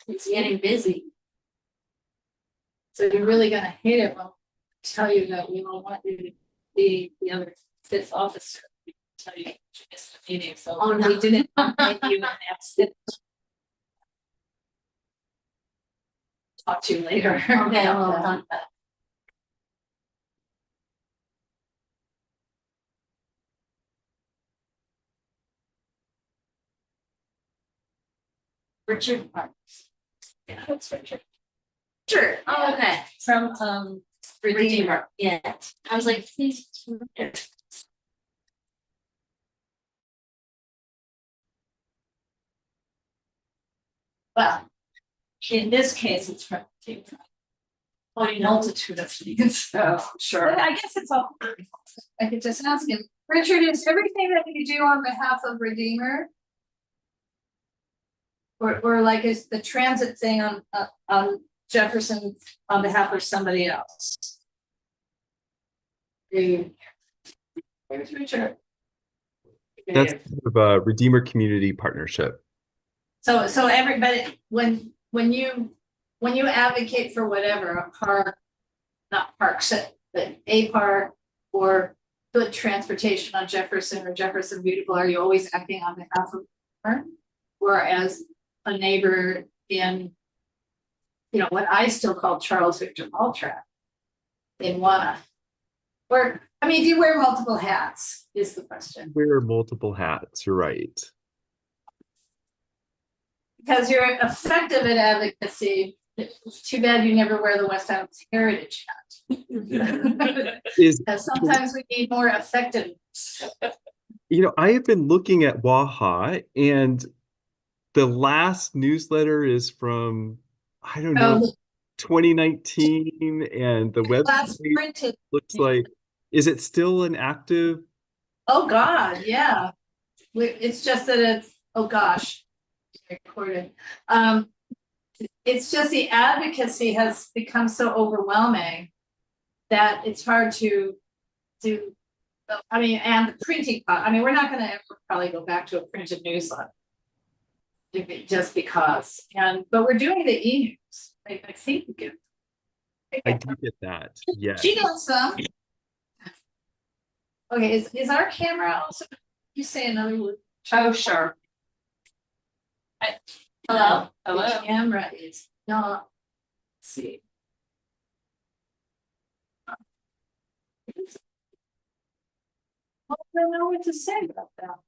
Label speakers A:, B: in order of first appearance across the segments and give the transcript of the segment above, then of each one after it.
A: It's getting busy.
B: So you're really gonna hate it when I tell you that we don't want you to be the other fifth officer. We tell you that you missed the meeting, so
A: Oh, no.
B: we didn't make you an absent. Talk to you later.
A: Okay, well done. Richard Parks.
B: Yeah, that's Richard.
A: Sure. Oh, okay.
B: From
A: Redeemer. Yeah. I was like, please.
B: Well, in this case, it's from a multitude of things.
A: Oh, sure.
B: But I guess it's all. I could just ask him, Richard, is everything that you do on behalf of Redeemer? Or like is the transit thing on Jefferson on behalf of somebody else? There's Richard.
C: That's kind of a Redeemer Community Partnership.
B: So everybody, when you advocate for whatever, a park, not parks, but a park or good transportation on Jefferson or Jefferson Beautiful, are you always acting on behalf of her? Or as a neighbor in, you know, what I still call Charles Victor Maltrap in Wanna? Or, I mean, do you wear multiple hats is the question.
C: Wear multiple hats, you're right.
B: Because you're effective at advocacy. It's too bad you never wear the West Adams Heritage hat. Because sometimes we need more effectiveness.
C: You know, I have been looking at Waha, and the last newsletter is from, I don't know, 2019, and the website looks like, is it still an active?
B: Oh God, yeah. It's just that it's, oh gosh, recorded. It's just the advocacy has become so overwhelming that it's hard to do. I mean, and the printing, I mean, we're not going to ever probably go back to a printed newsletter just because. But we're doing the e-news. I think we can.
C: I do get that. Yeah.
B: She does some. Okay, is our camera also? You say another word.
A: Oh, sure.
B: Hello. Hello. The camera is not. Let's see. I don't know what to say about that.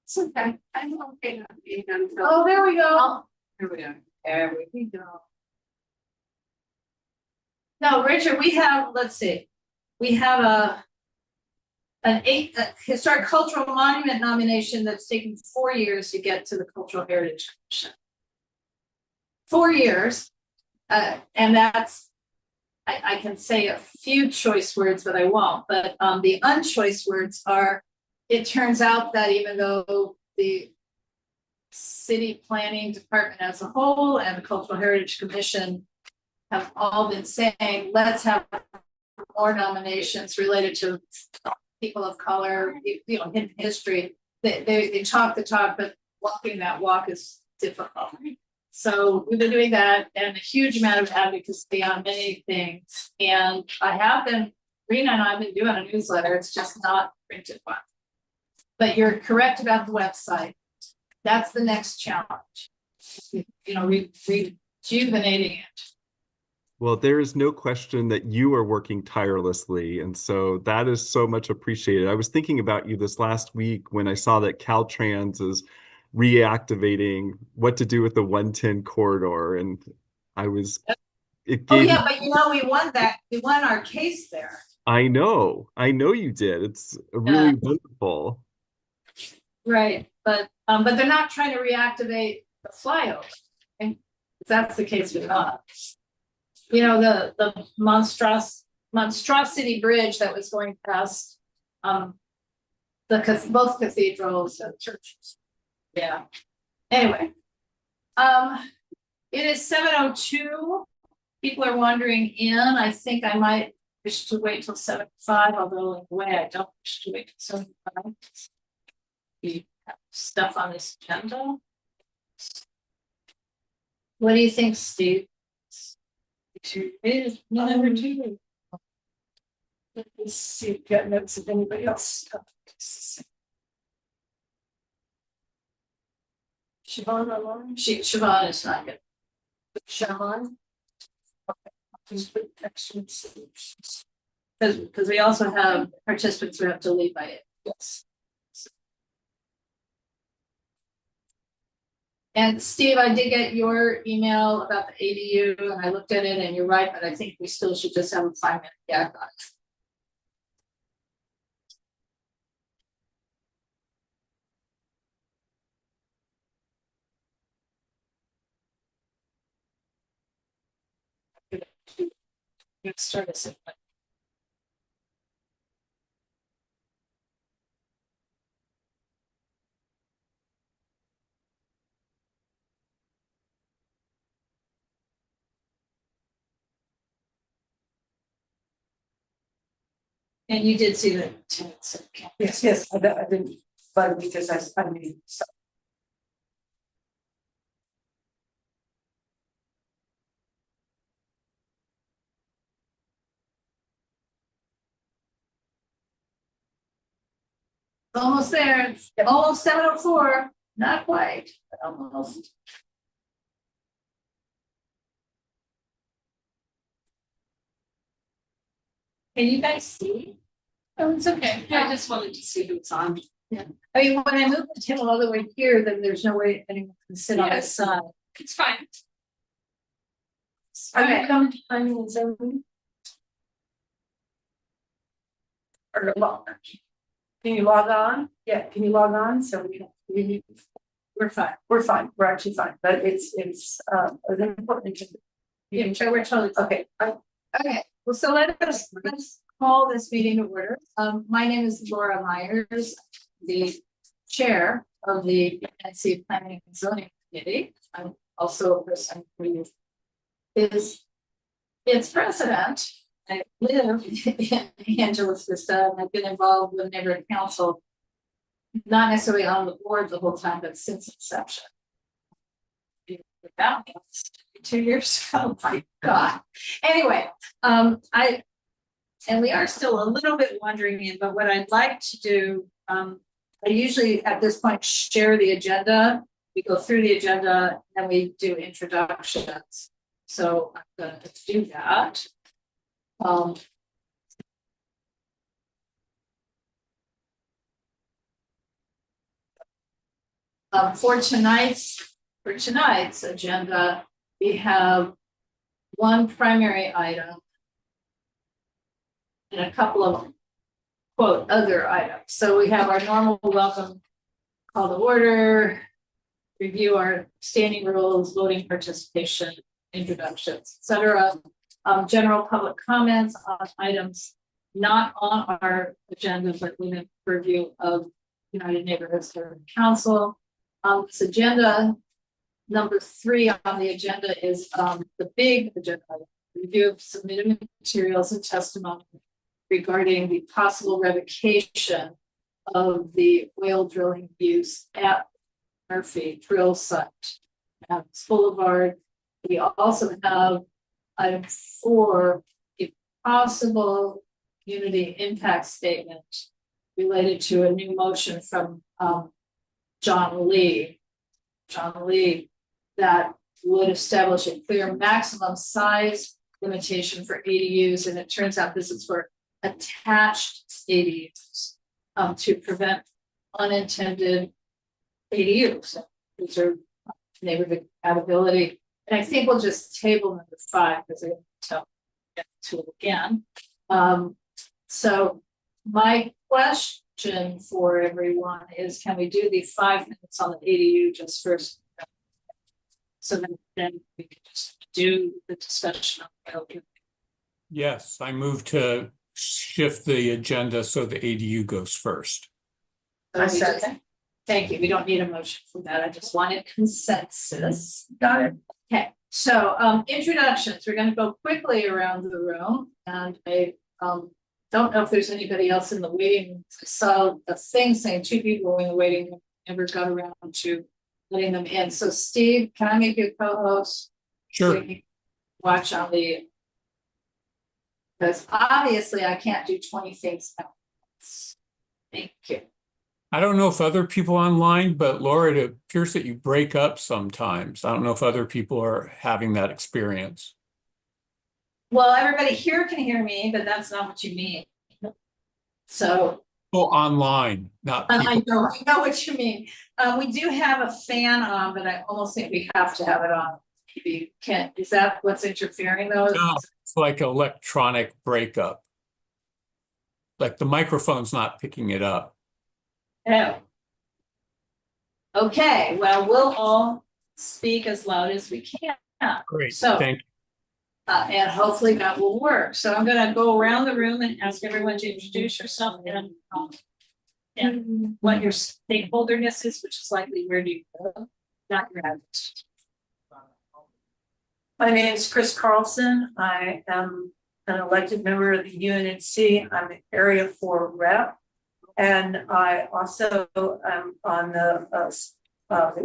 B: It's okay. I'm okay not being on film. Oh, there we go. Oh, here we go. There we go. No, Richard, we have, let's see. We have a historic cultural monument nomination that's taken 4 years to get to the Cultural Heritage Commission. 4 years. And that's, I can say a few choice words, but I won't. But the unchoice words are, it turns out that even though the city planning department as a whole and the Cultural Heritage Commission have all been saying, let's have more nominations related to people of color, you know, in history. They talk the talk, but walking that walk is difficult. So we've been doing that and a huge amount of advocacy on many things. And I have been, Rena and I have been doing a newsletter. It's just not printed one. But you're correct about the website. That's the next challenge. You know, rejuvenating it.
C: Well, there is no question that you are working tirelessly, and so that is so much appreciated. I was thinking about you this last week when I saw that Caltrans is reactivating what to do with the 110 corridor, and it gave
B: yeah, but you know, we won that. We won our case there.
C: I know you did. It's really wonderful.
B: Right, but they're not trying to reactivate the flyover. And that's the case with us. You know, the monstrosity bridge that was going past both cathedrals and churches. Yeah. Anyway, it is 7:02. People are wandering in. I think I might wish to wait till 7:05, although in a way I don't wish to wait till 7:05. We have stuff on this agenda. What do you think, Steve?
D: Number two. Let's see, if got notes of anybody else. Siobhan online?
B: Siobhan is not good.
D: Siobhan? Okay. Just put extra solutions.
B: Because we also have participants who have to leave by it.
D: Yes.
B: And Steve, I did get your email about the ADU and I looked at it and you're right, but I think we still should just have a 5-minute gap on it.
D: Get started.
B: And you did see the tenants.
D: Yes, yes, I didn't, but because I mean, so.
B: Almost there, almost 7:04, not quite, but almost. Can you guys see?
A: Oh, it's okay. I just wanted to see who's on.
B: I mean, when I move the table all the way here, then there's no way anyone can sit on this side.
A: It's fine.
D: Are
B: Okay.
D: you coming to planning and zoning? Or log? Can you log on? Yeah, can you log on? So
B: We're fine.
D: we're fine, we're actually fine, but it's an important.
B: Yeah, sure, we're totally.
D: Okay,
B: Okay, well, so let's call this meeting to order. My name is Laura Myers, the chair of the UNNC Planning and Zoning Committee. I'm also a person who is its president. I live in Angeles Vista and I've been involved with neighborhood council, not necessarily on the board the whole time, but since inception. About 2 years ago, my God. Anyway, and we are still a little bit wandering in, but what I'd like to do, I usually at this point share the agenda. We go through the agenda and we do introductions. So I'm going to do that. For tonight's agenda, we have one primary item and a couple of quote other items. So we have our normal welcome call to order, review our standing rules, voting participation, introductions, etc. General public comments on items not on our agenda, but within purview of United Neighborhoods Council. This agenda, number 3 on the agenda is the big agenda item, review of submitted materials and testimony regarding the possible revocation of the oil drilling use at Murphy drill site at Boulevard. We also have item 4, a possible community impact statement related to a new motion from John Lee, that would establish a clear maximum size limitation for ADUs, and it turns out this is for attached ADUs to prevent unintended ADUs. These are neighborhood compatibility, and I think we'll just table number 5 because I didn't get to it again. So my question for everyone is, can we do the 5 minutes on the ADU just first? So then we can just do the discussion on the.
E: Yes, I move to shift the agenda so the ADU goes first.
D: I second.
B: Thank you. We don't need a motion for that. I just wanted consensus.
D: Got it.
B: Okay, so introductions. We're going to go quickly around the room, and I don't know if there's anybody else in the waiting room. I saw a thing saying 2 people in the waiting room, never got around to letting them in. So Steve, can I make you a co-host? So
E: Sure.
B: you can watch on the. Because obviously I can't do 20 things at once. Thank you.
E: I don't know if other people online, but Laura, it appears that you break up sometimes. I don't know if other people are having that experience.
B: Well, everybody here can hear me, but that's not what you mean. So
E: Oh, online, not
B: I
E: people.
B: know what you mean. We do have a fan on, but I almost think we have to have it on. Maybe can, is that what's interfering though?
E: No, it's like electronic breakup. Like the microphone's not picking it up.
B: No. Okay, well, we'll all speak as loud as we can.
E: Great,
B: So,
E: thank you.
B: And hopefully that will work. So I'm gonna go around the room and ask everyone to introduce yourself and what your stakeholderness is, which is likely where do you go, not your address.
D: My name is Chris Carlson. I am an elected member of the UNNC. I'm the Area 4 rep. And I also am on the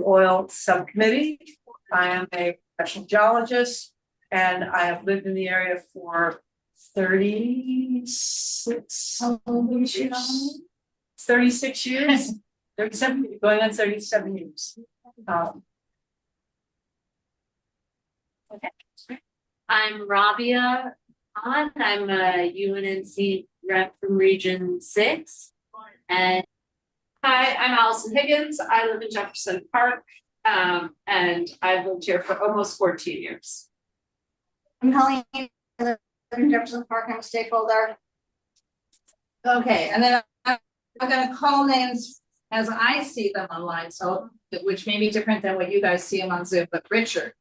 D: oil subcommittee. I am a professional geologist, and I have lived in the area for 36 years. 36 years, 37, going on 37 years.
F: I'm Rabia Khan. I'm a UNNC rep from Region 6. And
A: Hi, I'm Allison Higgins. I live in Jefferson Park, and I've lived here for almost 14 years.
B: I'm Colleen, I live in Jefferson Park, I'm a stakeholder. Okay, and then I'm gonna call names as I see them online, so which may be different than what you guys see them on Zoom, but Richard.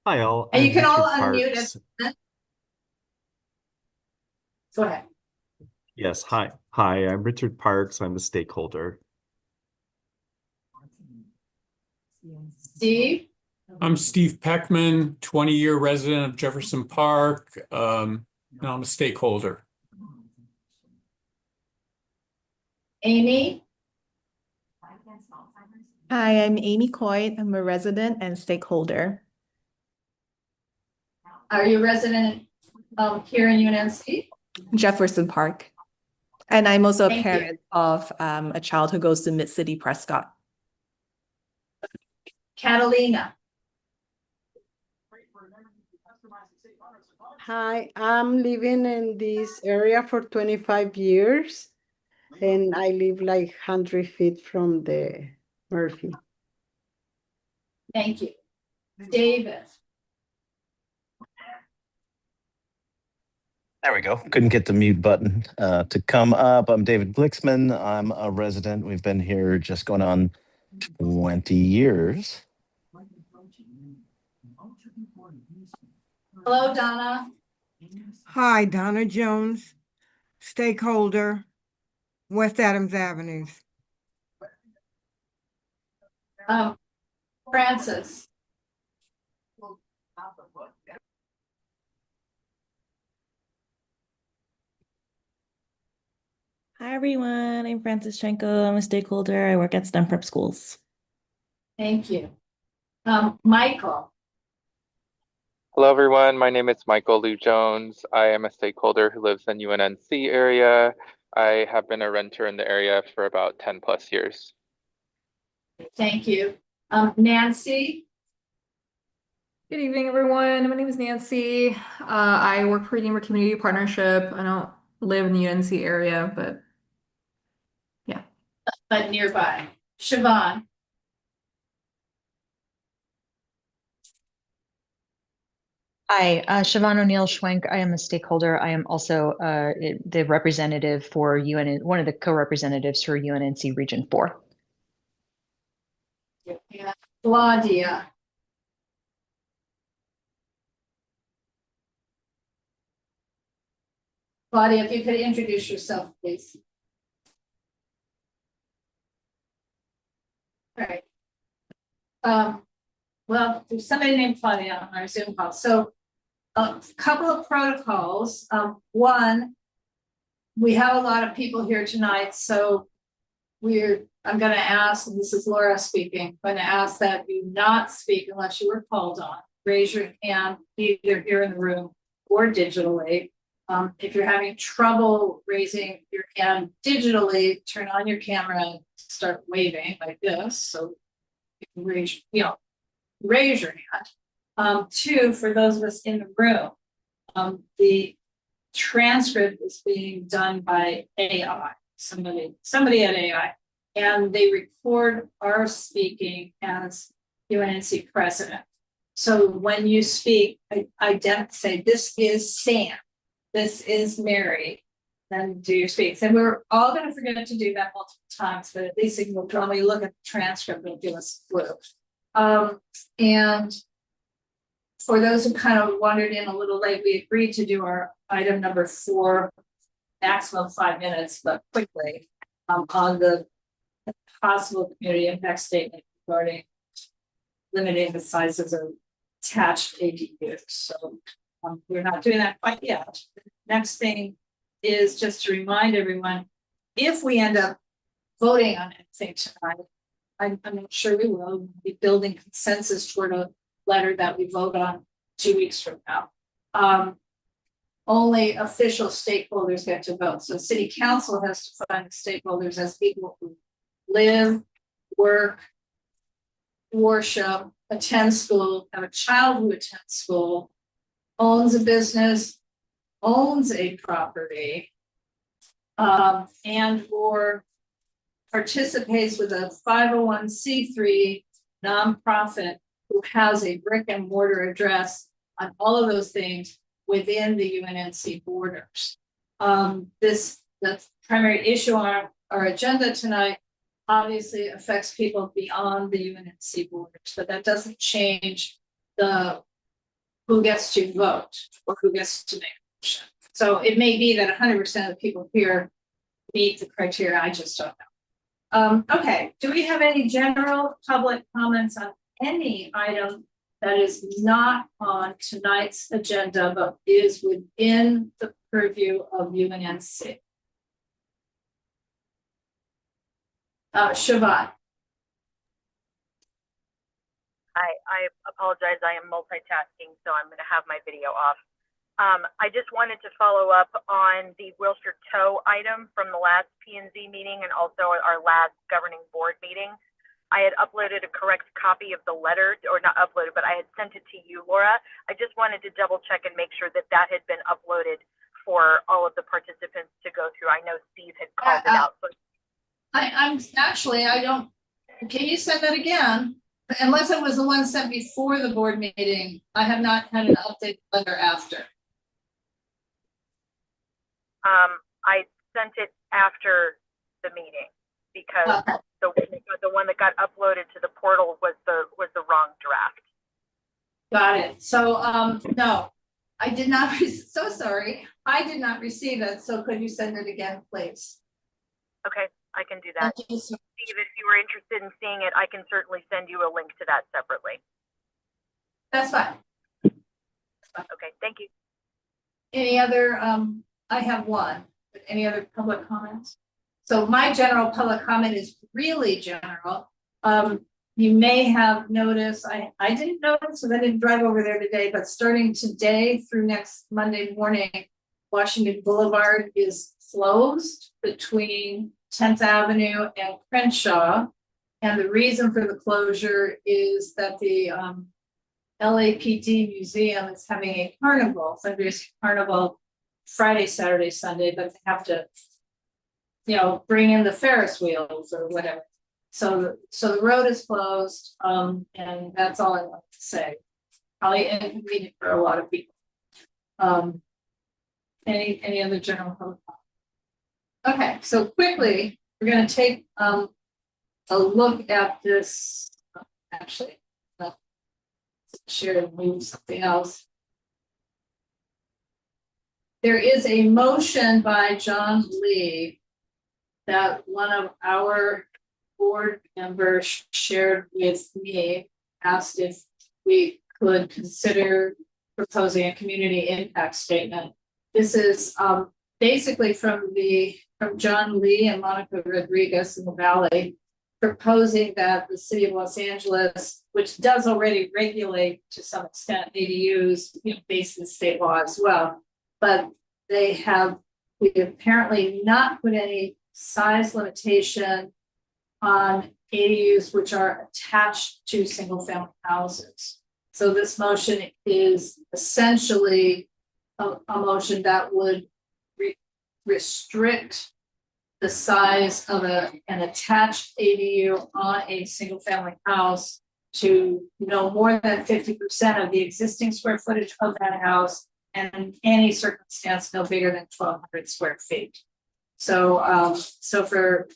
C: Hi, all.
B: And you
C: I'm
B: can all
C: Richard
B: unmute
C: Parks.
B: it. Go ahead.
C: Yes, hi. Hi, I'm Richard Parks. I'm a stakeholder.
B: Steve,
E: I'm Steve Peckman, 20-year resident of Jefferson Park, and I'm a stakeholder.
B: Amy,
G: Hi, I'm Amy Coit. I'm a resident and stakeholder.
B: are you a resident here in UNNC?
G: Jefferson Park. And I'm also a
B: Thank you.
G: parent of a child who goes to Mid-City Prescott.
B: Catalina,
H: Hi, I'm living in this area for 25 years and I live like 100 feet from the Murphy.
B: thank you. David,
I: There we go. Couldn't get the mute button to come up. I'm David Blixman. I'm a resident. We've been here just going on 20 years.
B: hello Donna,
J: Hi, Donna Jones, stakeholder, West Adams Avenues.
B: Francis,
K: Hi everyone, I'm Francis Chenko. I'm a stakeholder. I work at STEM Prep Schools.
B: thank you. Michael,
L: Hello, everyone. My name is Michael Lou Jones. I am a stakeholder who lives in UNNC area. I have been a renter in the area for about 10 plus years.
B: thank you. Nancy,
M: Good evening, everyone. My name is Nancy. I work for Redeemer Community Partnership. I don't live in the UNC area, but yeah.
B: but nearby. Siobhan,
N: Hi, Siobhan O'Neill Schwenk. I am a stakeholder. I am also the representative for one of the co-representatives for UNNC Region 4.
B: Claudia, Claudia, if you could introduce yourself, please. All right. Well, there's somebody named Claudia on our Zoom call. So a couple of protocols. One, we have a lot of people here tonight, so I'm gonna ask, and this is Laura speaking, I'm gonna ask that you not speak unless you were called on. Raise your hand either here in the room or digitally. If you're having trouble raising your hand digitally, turn on your camera and start waving like this, so you can raise your hand. Two, for those of us in the room, the transcript is being done by AI, somebody at AI, and they record our speaking as UNNC president. So when you speak, say, this is Sam, this is Mary, then do your speaks. And we're all going to forget to do that multiple times, but at least when we look at the transcript, it'll give us a clue. And for those who kind of wandered in a little late, we agreed to do our item number 4, maximum 5 minutes, but quickly, on the possible community impact statement regarding limiting the sizes of attached ADUs. So we're not doing that quite yet. Next thing is just to remind everyone, if we end up voting on anything tonight, I'm not sure we will, we'll be building consensus toward a letter that we vote on 2 weeks from now. Only official stakeholders get to vote. So city council has to find stakeholders as people who live, work, worship, attend school, have a child who attends school, owns a business, owns a property, and or participates with a 501c3 nonprofit who has a brick and mortar address on all of those things within the UNNC borders. The primary issue on our agenda tonight obviously affects people beyond the UNNC borders, but that doesn't change who gets to vote or who gets to make a motion. So it may be that 100% of the people here meet the criteria, I just don't know. Okay, do we have any general public comments on any item that is not on tonight's agenda, but is within the purview of UNNC? Siobhan.
O: I apologize, I am multitasking, so I'm gonna have my video off. I just wanted to follow up on the Wilshire Tow item from the last P&Z meeting and also our last governing board meeting. I had uploaded a correct copy of the letter, or not uploaded, but I had sent it to you, Laura. I just wanted to double check and make sure that that had been uploaded for all of the participants to go through. I know Steve had called it out. So
B: I don't, can you send that again? Unless it was the one sent before the board meeting, I have not had an updated letter after.
O: I sent it after the meeting because the one that got uploaded to the portal was the wrong draft.
B: Got it. So no, I did not. So sorry, I did not receive it. So could you send it again, please?
O: Okay, I can do that.
B: Thank you, sir.
O: Steve, if you were interested in seeing it, I can certainly send you a link to that separately.
B: That's fine.
O: Okay, thank you.
B: Any other? I have one. Any other public comments? So my general public comment is really general. You may have noticed, I didn't notice because I didn't drive over there today, but starting today through next Monday morning, Washington Boulevard is closed between 10th Avenue and Crenshaw. And the reason for the closure is that the LAPD Museum is having a carnival, fundraising carnival, Friday, Saturday, Sunday, but they have to, bring in the Ferris wheels or whatever. So the road is closed, and that's all I want to say. Probably inconvenient for a lot of people. Any other general public comment? Okay, so quickly, we're going to take a look at this. Actually, share and move something else. There is a motion by John Lee that one of our board members shared with me, asked if we could consider proposing a community impact statement. This is basically from John Lee and Monica Rodriguez in the Valley, proposing that the city of Los Angeles, which does already regulate to some extent ADUs, based in state law as well, but we apparently not put any size limitation on ADUs which are attached to single family houses. So this motion is essentially a motion that would restrict the size of an attached ADU on a single family house to no more than 50% of the existing square footage of that house, and in any circumstance no bigger than 1,200 square feet. So so for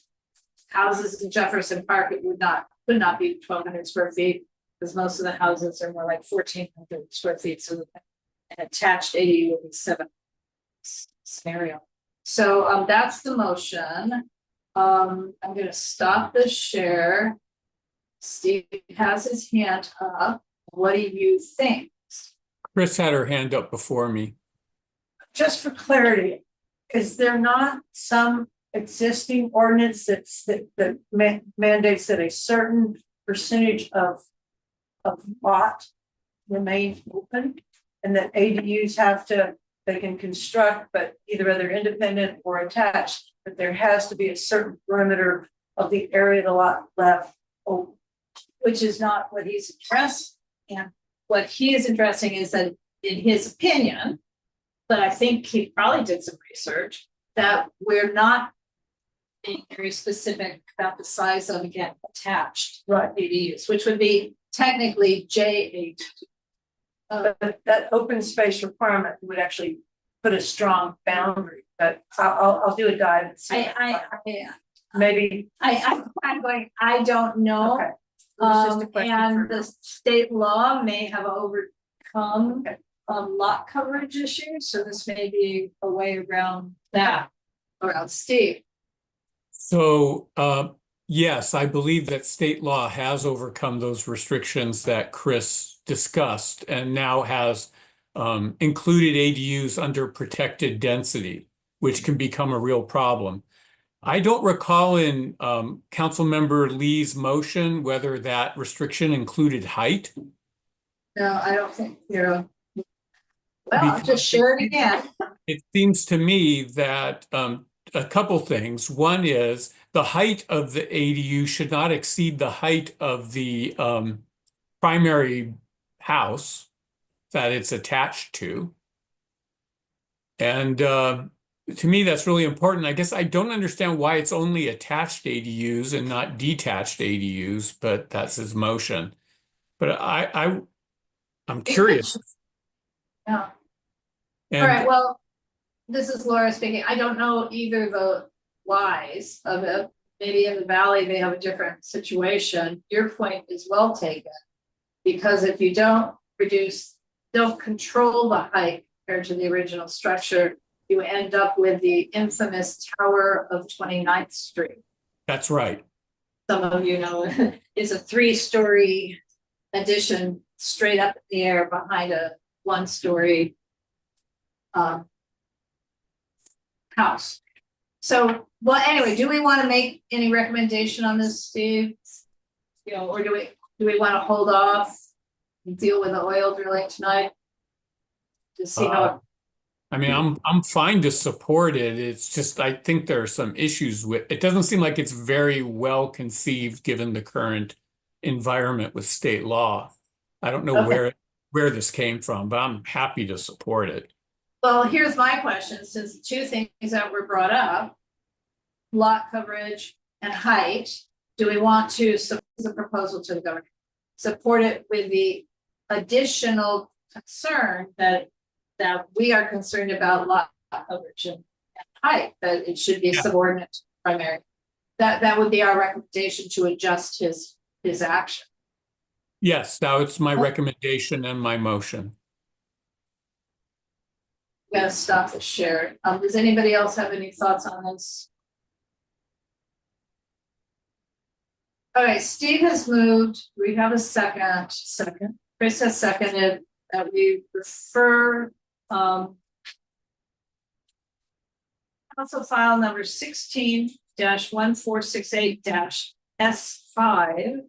B: houses in Jefferson Park, it could not be 1,200 square feet, because most of the houses are more like 1,400 square feet. So an attached ADU would be 7 scenario. So that's the motion. I'm gonna stop the share. Steve has his hand up. What do you think?
E: Chris had her hand up before me.
D: Just for clarity, is there not some existing ordinance that mandates that a certain percentage of lot remain open, and that ADUs they can construct, but either they're independent or attached, but there has to be a certain perimeter of the area of the lot left open?
B: Which is not what he's addressing. And what he is addressing is that, in his opinion, but I think he probably did some research, that we're not being very specific about the size of, again, attached ADUs, which would be technically J8.
D: But that open space requirement would actually put a strong boundary, but I'll do a dive and see. Maybe.
B: I'm going, I don't know.
D: Okay. Just a question
B: And the state law may have overcome lot coverage issues, so this may be a way around that, around Steve.
E: So, yes, I believe that state law has overcome those restrictions that Chris discussed, and now has included ADUs under protected density, which can become a real problem. I don't recall in Councilmember Lee's motion whether that restriction included height.
B: No, I don't think you're. Well, I'll just share it again.
E: It seems to me that a couple things. One is the height of the ADU should not exceed the height of the primary house that it's attached to. And to me, that's really important. I guess I don't understand why it's only attached ADUs and not detached ADUs, but that's his motion. But I'm curious.
B: Yeah.
E: And
B: all right, well, this is Laura speaking. I don't know either the whys of it. Maybe in the Valley they have a different situation. Your point is well taken, because if you don't control the height compared to the original structure, you end up with the infamous Tower of 29th Street.
E: That's right.
B: Some of you know it's a 3-story addition straight up in the air behind a 1-story house. So, well, anyway, do we want to make any recommendation on this, Steve? Or do we want to hold off and deal with the oil drilling tonight? To see how.
E: I mean, I'm fine to support it. It's just I think there are some issues with it. Doesn't seem like it's very well conceived given the current environment with state law. I don't know where this came from, but I'm happy to support it.
B: Well, here's my question, since 2 things that were brought up, lot coverage and height, do we want to support the proposal to the governor? Support it with the additional concern that we are concerned about lot coverage and height, that it should be subordinate to primary. That would be our recommendation to adjust his action.
E: Yes, now it's my recommendation and my motion.
B: I'm gonna stop the share. Does anybody else have any thoughts on this? All right, Steve has moved. We have a second. Chris has seconded that we refer Council file number 16-1468-S5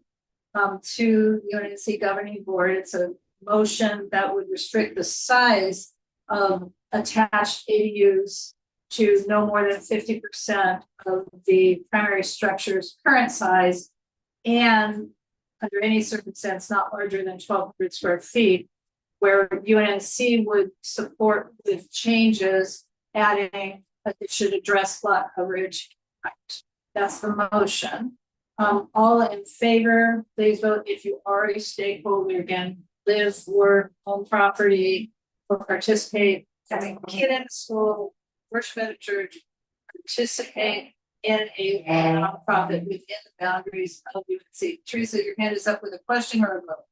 B: to UNNC Governing Board. It's a motion that would restrict the size of attached ADUs to no more than 50% of the primary structure's current size, and under any circumstance not larger than 1,200 square feet, where UNNC would support with changes, adding that it should address lot coverage. That's the motion. All in favor, please vote if you are a stakeholder, again, live, work, own property, or participate, having a kid in school, worship at a church, participate in a nonprofit within the boundaries of UNC. Teresa, your hand is up with a question or a vote?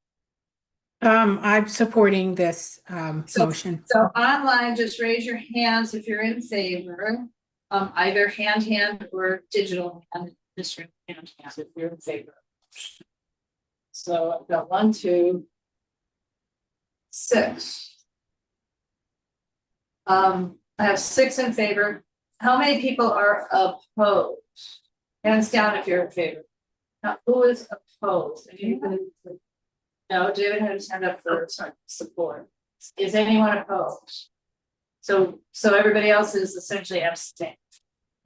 P: I'm supporting this motion.
B: So online, just raise your hands if you're in favor, either hand or digital hand, this room hand if you're in favor. So I've got 1, 2, 6. I have 6 in favor. How many people are opposed? Hands down if you're in favor. Now, who is opposed? Anybody? No, David had his hand up for support. Is anyone opposed? So everybody else is essentially abstaining.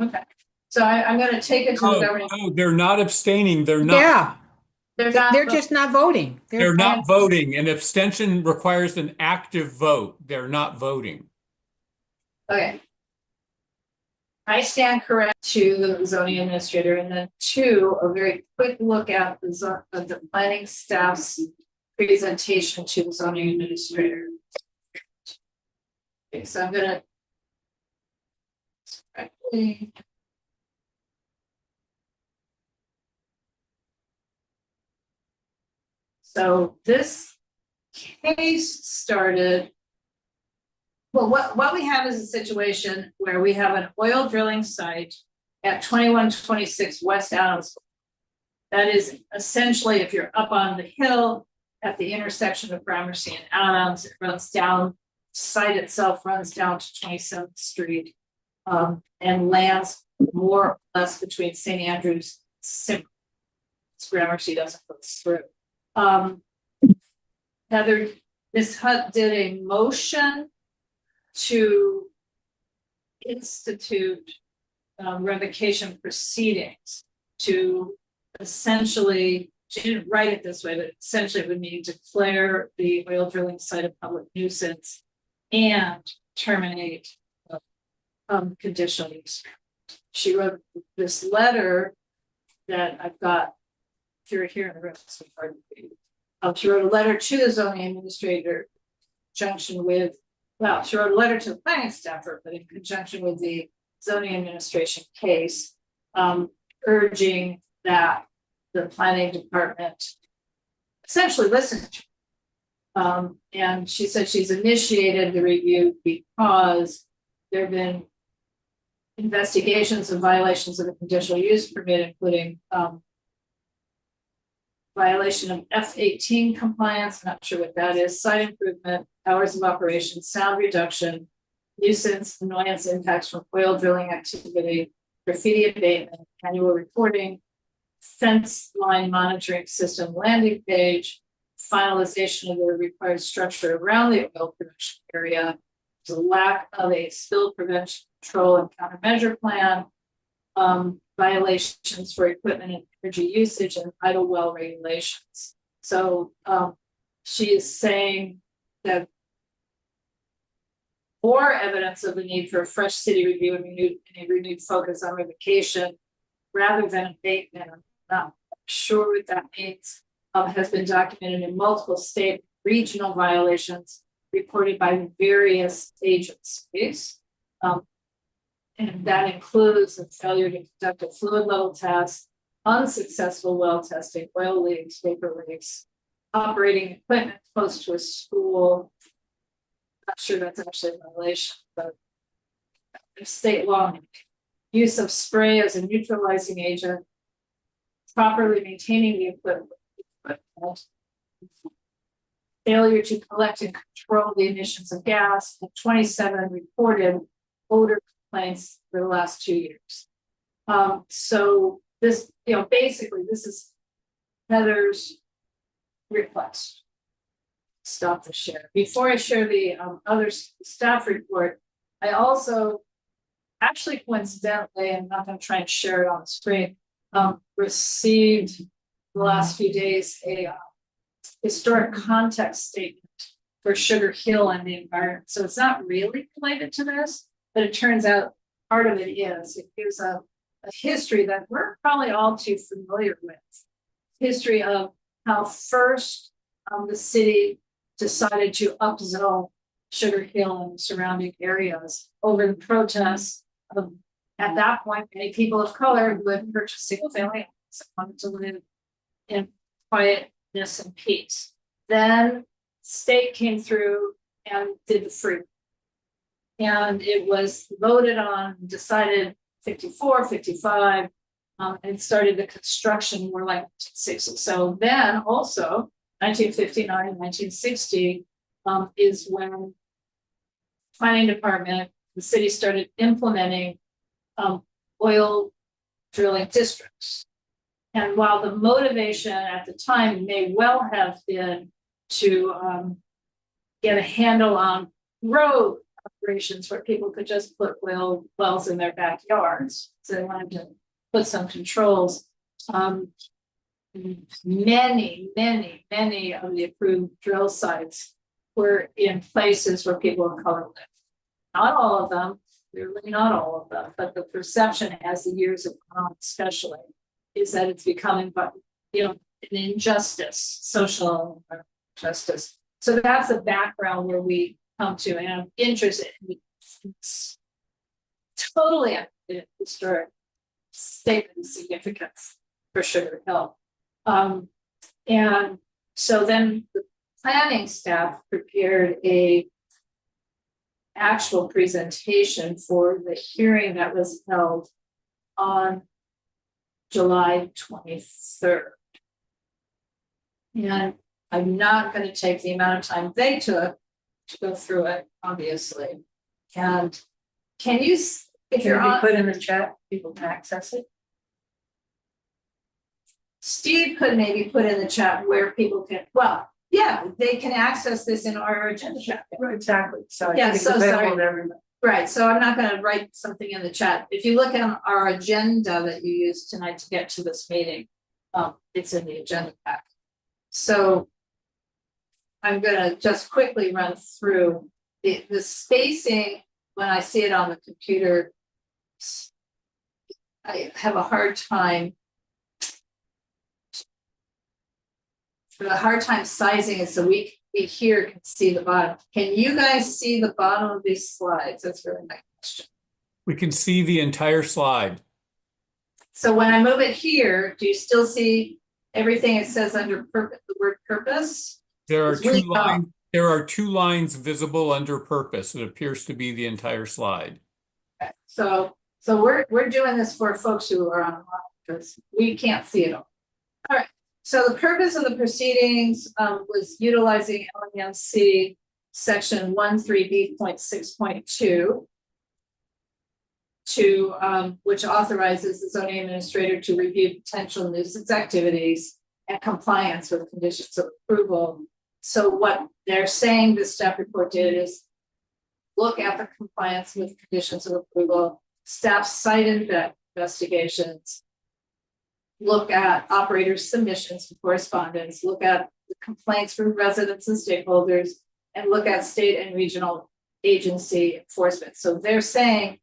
B: Okay. So I'm going to take it to the governing.
E: Oh, they're not abstaining. They're not.
P: Yeah,
B: They're
P: just not voting.
E: They're not voting. An abstention requires an active vote. They're not voting.
B: Okay. I stand correct to the zoning administrator, and then 2, a very quick look at the planning staff's presentation to the zoning administrator. Okay, so I'm gonna so this case started. Well, what we have is a situation where we have an oil drilling site at 2126 West Adams. That is essentially, if you're up on the hill at the intersection of Gramercy and Adams, it runs down, site itself runs down to 27th Street and lands more or less between St. Andrews and Gramercy doesn't go through. Heather, Ms. Hutt did a motion to institute revocation proceedings to essentially, she didn't write it this way, but essentially it would mean declare the oil drilling site a public nuisance and terminate conditional use. She wrote this letter that I've got, if you're here in the room, it's hard to read. She wrote a letter to the zoning administrator in conjunction with, well, she wrote a letter to the planning staffer, but in conjunction with the zoning administration case, urging that the planning department essentially listen to her. And she said she's initiated the review because there have been investigations of violations of the conditional use permit, including violation of F18 compliance, I'm not sure what that is, site improvement, hours of operation, sound reduction, nuisance, annoyance impacts from oil drilling activity, graffiti abatement, annual reporting, fence line monitoring system landing page, finalization of the required structure around the oil production area, the lack of a spill prevention control and countermeasure plan, violations for equipment and energy usage, and idle well regulations. So she is saying that more evidence of the need for a fresh city review and a renewed focus on revocation rather than abatement. I'm not sure what that means. Has been documented in multiple state regional violations reported by various agencies. And that includes the failure to conduct a fluid level test, unsuccessful well testing, oil leaks, vapor leaks, operating equipment close to a school. Not sure that's actually a violation, but state law. Use of spray as a neutralizing agent, properly maintaining the equipment, failure to collect and control the emissions of gas, and 27 reported odor complaints for the last 2 years. So this, basically this is Heather's request. Stop the share. Before I share the other staff report, I also, actually coincidentally, I'm not going to try and share it on the screen, received the last few days a historic context statement for Sugar Hill and the environment. So it's not really related to this, but it turns out part of it is. It gives a history that we're probably all too familiar with. History of how first the city decided to upzone Sugar Hill and surrounding areas over the protests of, at that point, many people of color who had purchased single family homes and wanted to live in quietness and peace. Then state came through and did the free. And it was voted on, decided 54, 55, and started the construction more like 1960. So then also 1959, 1960 is when planning department, the city started implementing oil drilling districts. And while the motivation at the time may well have been to get a handle on road operations where people could just put oil wells in their backyards, so they wanted to put some controls. Many of the approved drill sites were in places where people of color live. Not all of them, really not all of them, but the perception as the years have gone on, especially, is that it's becoming, an injustice, social justice. So that's the background where we come to, and I'm interested in totally in historic statement of significance for Sugar Hill. And so then the planning staff prepared a actual presentation for the hearing that was held on July 23rd. And I'm not going to take the amount of time they took to go through it, obviously. And can you, if you're on,
D: put in the chat, people can access it.
B: Steve could maybe put in the chat where people can, well, yeah, they can access this in our agenda chat.
D: Right, exactly. So
B: Yeah,
D: it's
B: so
D: available
B: sorry.
D: to everybody.
B: Right, so I'm not gonna write something in the chat. If you look at our agenda that you used tonight to get to this meeting, it's in the agenda pack. So I'm gonna just quickly run through the spacing. When I see it on the computer, I have a hard time. Sizing it so we here can see the bottom. Can you guys see the bottom of these slides? That's really my question.
E: We can see the entire slide.
B: So when I move it here, do you still see everything it says under purpose, the word purpose?
E: There are two lines. There are 2 lines visible under purpose. It appears to be the entire slide.
B: Okay. So we're doing this for folks who are online because we can't see it all. All right. So the purpose of the proceedings was utilizing UNNC section 13B.6.2 to which authorizes the zoning administrator to review potential nuisance activities and compliance with conditions of approval. So what they're saying the staff report did is look at the compliance with conditions of approval, staff site investigations, look at operators' submissions and correspondence, look at the complaints from residents and stakeholders, and look at state and regional agency enforcement. So they're saying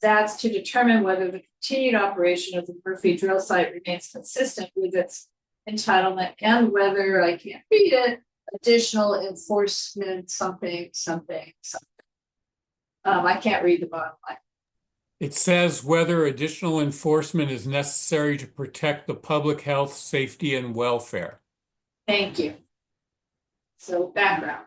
B: that's to determine whether the continued operation of the Murphy drill site remains consistent with its entitlement and whether, I can't read it, additional enforcement, something. I can't read the bottom line.
E: It says whether additional enforcement is necessary to protect the public health, safety, and welfare.
B: Thank you. So background.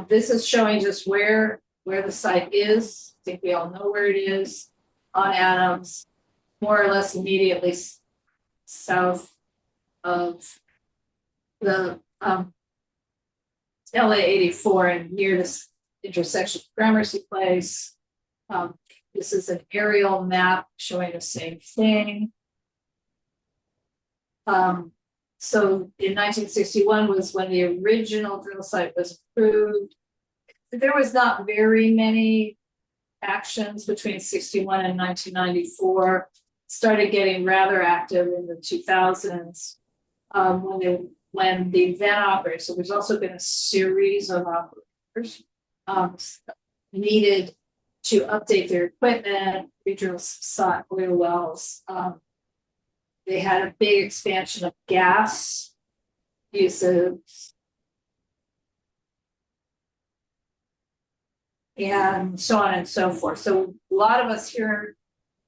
B: This is showing just where the site is. I think we all know where it is on Adams, more or less immediately south of the LA 84 and near this intersection of Gramercy Place. This is an aerial map showing the same thing. So in 1961 was when the original drill site was approved. There was not very many actions between 61 and 1994. Started getting rather active in the 2000s when the then operators. So there's also been a series of operators needed to update their equipment, redrill sought oil wells. They had a big expansion of gas uses. And so on and so forth. So a lot of us here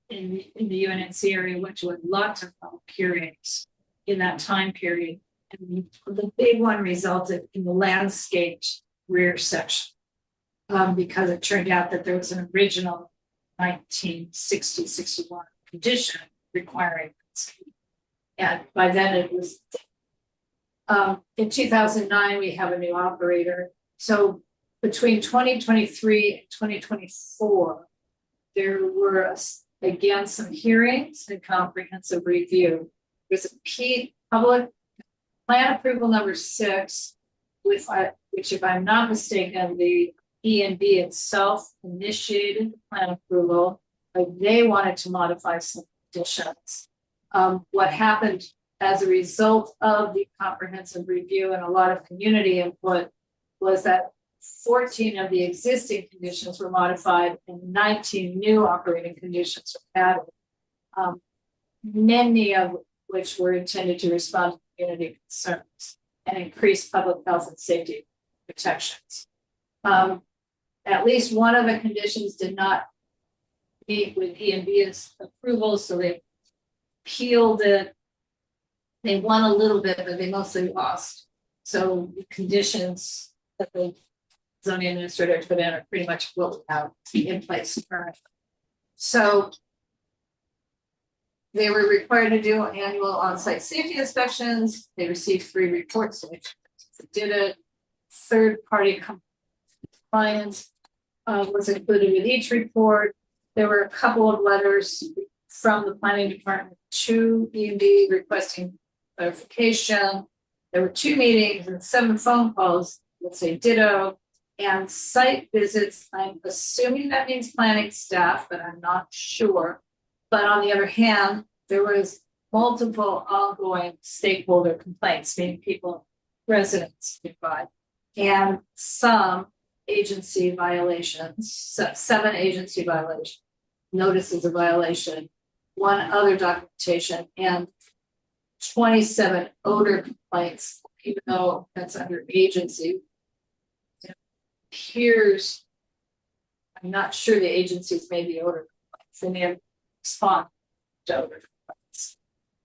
B: in the UNNC area went to a lot of public hearings in that time period. And the big one resulted in the landscaped rear section. Because it turned out that there was an original 1960-61 condition requiring landscape. And by then it was in 2009 we have a new operator. So between 2023 and 2024, there were again some hearings and comprehensive review. There's a public plan approval number 6, which if I'm not mistaken, the ENB itself initiated the plan approval, but they wanted to modify some conditions. What happened as a result of the comprehensive review and a lot of community input was that 14 of the existing conditions were modified and 19 new operating conditions were added, many of which were intended to respond to community concerns and increase public health and safety protections. At least one of the conditions did not meet with ENB's approval, so they appealed it. They won a little bit, but they mostly lost. So the conditions that the zoning administrator put in are pretty much will out in place currently. So they were required to do annual on-site safety inspections. They received 3 reports, so they did it. Third-party compliance was included with each report. There were a couple of letters from the planning department to ENB requesting clarification. There were 2 meetings and 7 phone calls, let's say ditto, and site visits. I'm assuming that means planning staff, but I'm not sure. But on the other hand, there was multiple ongoing stakeholder complaints, meaning people, residents nearby, and some agency violations, 7 agency violations, notices of violation, 1 other documentation, and 27 odor complaints, even though that's under agency. It appears, I'm not sure the agencies made the odor complaints, and they have responded to odor complaints.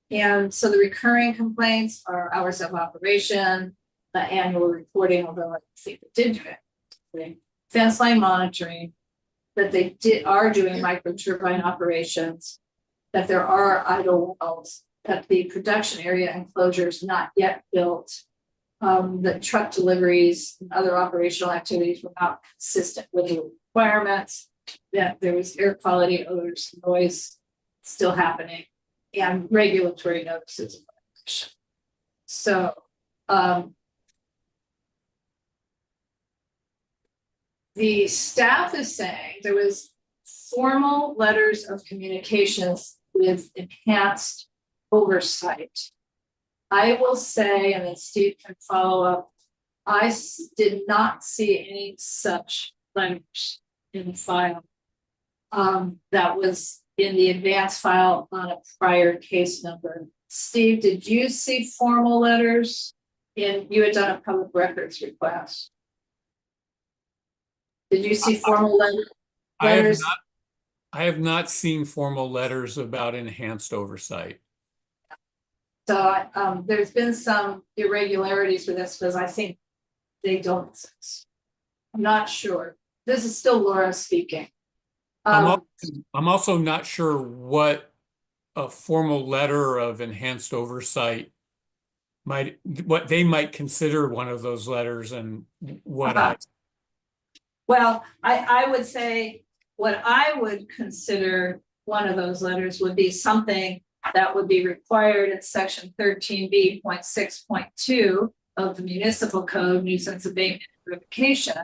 B: And so the recurring complaints are hours of operation, the annual reporting, although I think it did do it, fence line monitoring, that they are doing micro turbine operations, that there are idle wells, that the production area enclosure is not yet built, that truck deliveries and other operational activities were not consistent with the requirements, that there was air quality, odors, noise still happening, and regulatory notices of violation. So the staff is saying there was formal letters of communications with enhanced oversight. I will say, and then Steve can follow up, I did not see any such letters in the file. That was in the advance file on a prior case number. Steve, did you see formal letters? You had done a public records request. Did you see formal letters?
E: I have not seen formal letters about enhanced oversight.
B: So there's been some irregularities with this because I think they don't exist. I'm not sure. This is still Laura speaking.
E: I'm also not sure what a formal letter of enhanced oversight what they might consider one of those letters and what
B: Well, I would say what I would consider one of those letters would be something that would be required in section 13B.6.2 of the municipal code, nuisance abatement and revocation.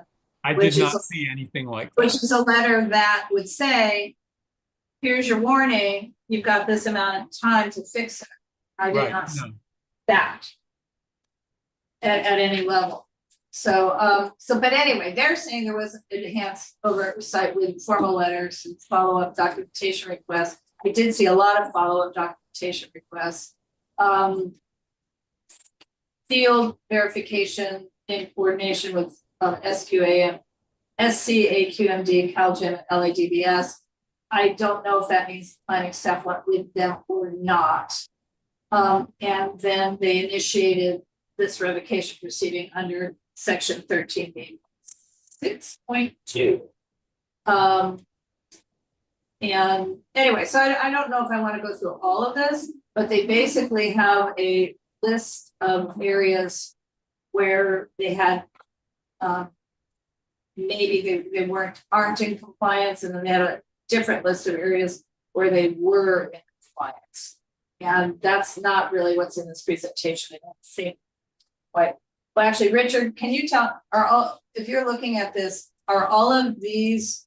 E: I
B: Which
E: did
B: is
E: not
B: a-
E: see anything like
B: Which
E: that.
B: is a letter that would say, here's your warning, you've got this amount of time to fix it. I did
E: Right,
B: not see
E: no.
B: that at any level. So, but anyway, they're saying there was enhanced oversight with formal letters and follow-up documentation requests. I did see a lot of follow-up documentation requests. Field verification in coordination with SQAM, SCAQMD, CalGIM, and LADBS. I don't know if that means planning staff went with them or not. And then they initiated this revocation proceeding under section 13B6.2. And anyway, so I don't know if I want to go through all of this, but they basically have a list of areas where they had maybe they aren't in compliance, and then they had a different list of areas where they were in compliance. And that's not really what's in this presentation. I don't think quite. Well, actually, Richard, can you tell, if you're looking at this, are all of these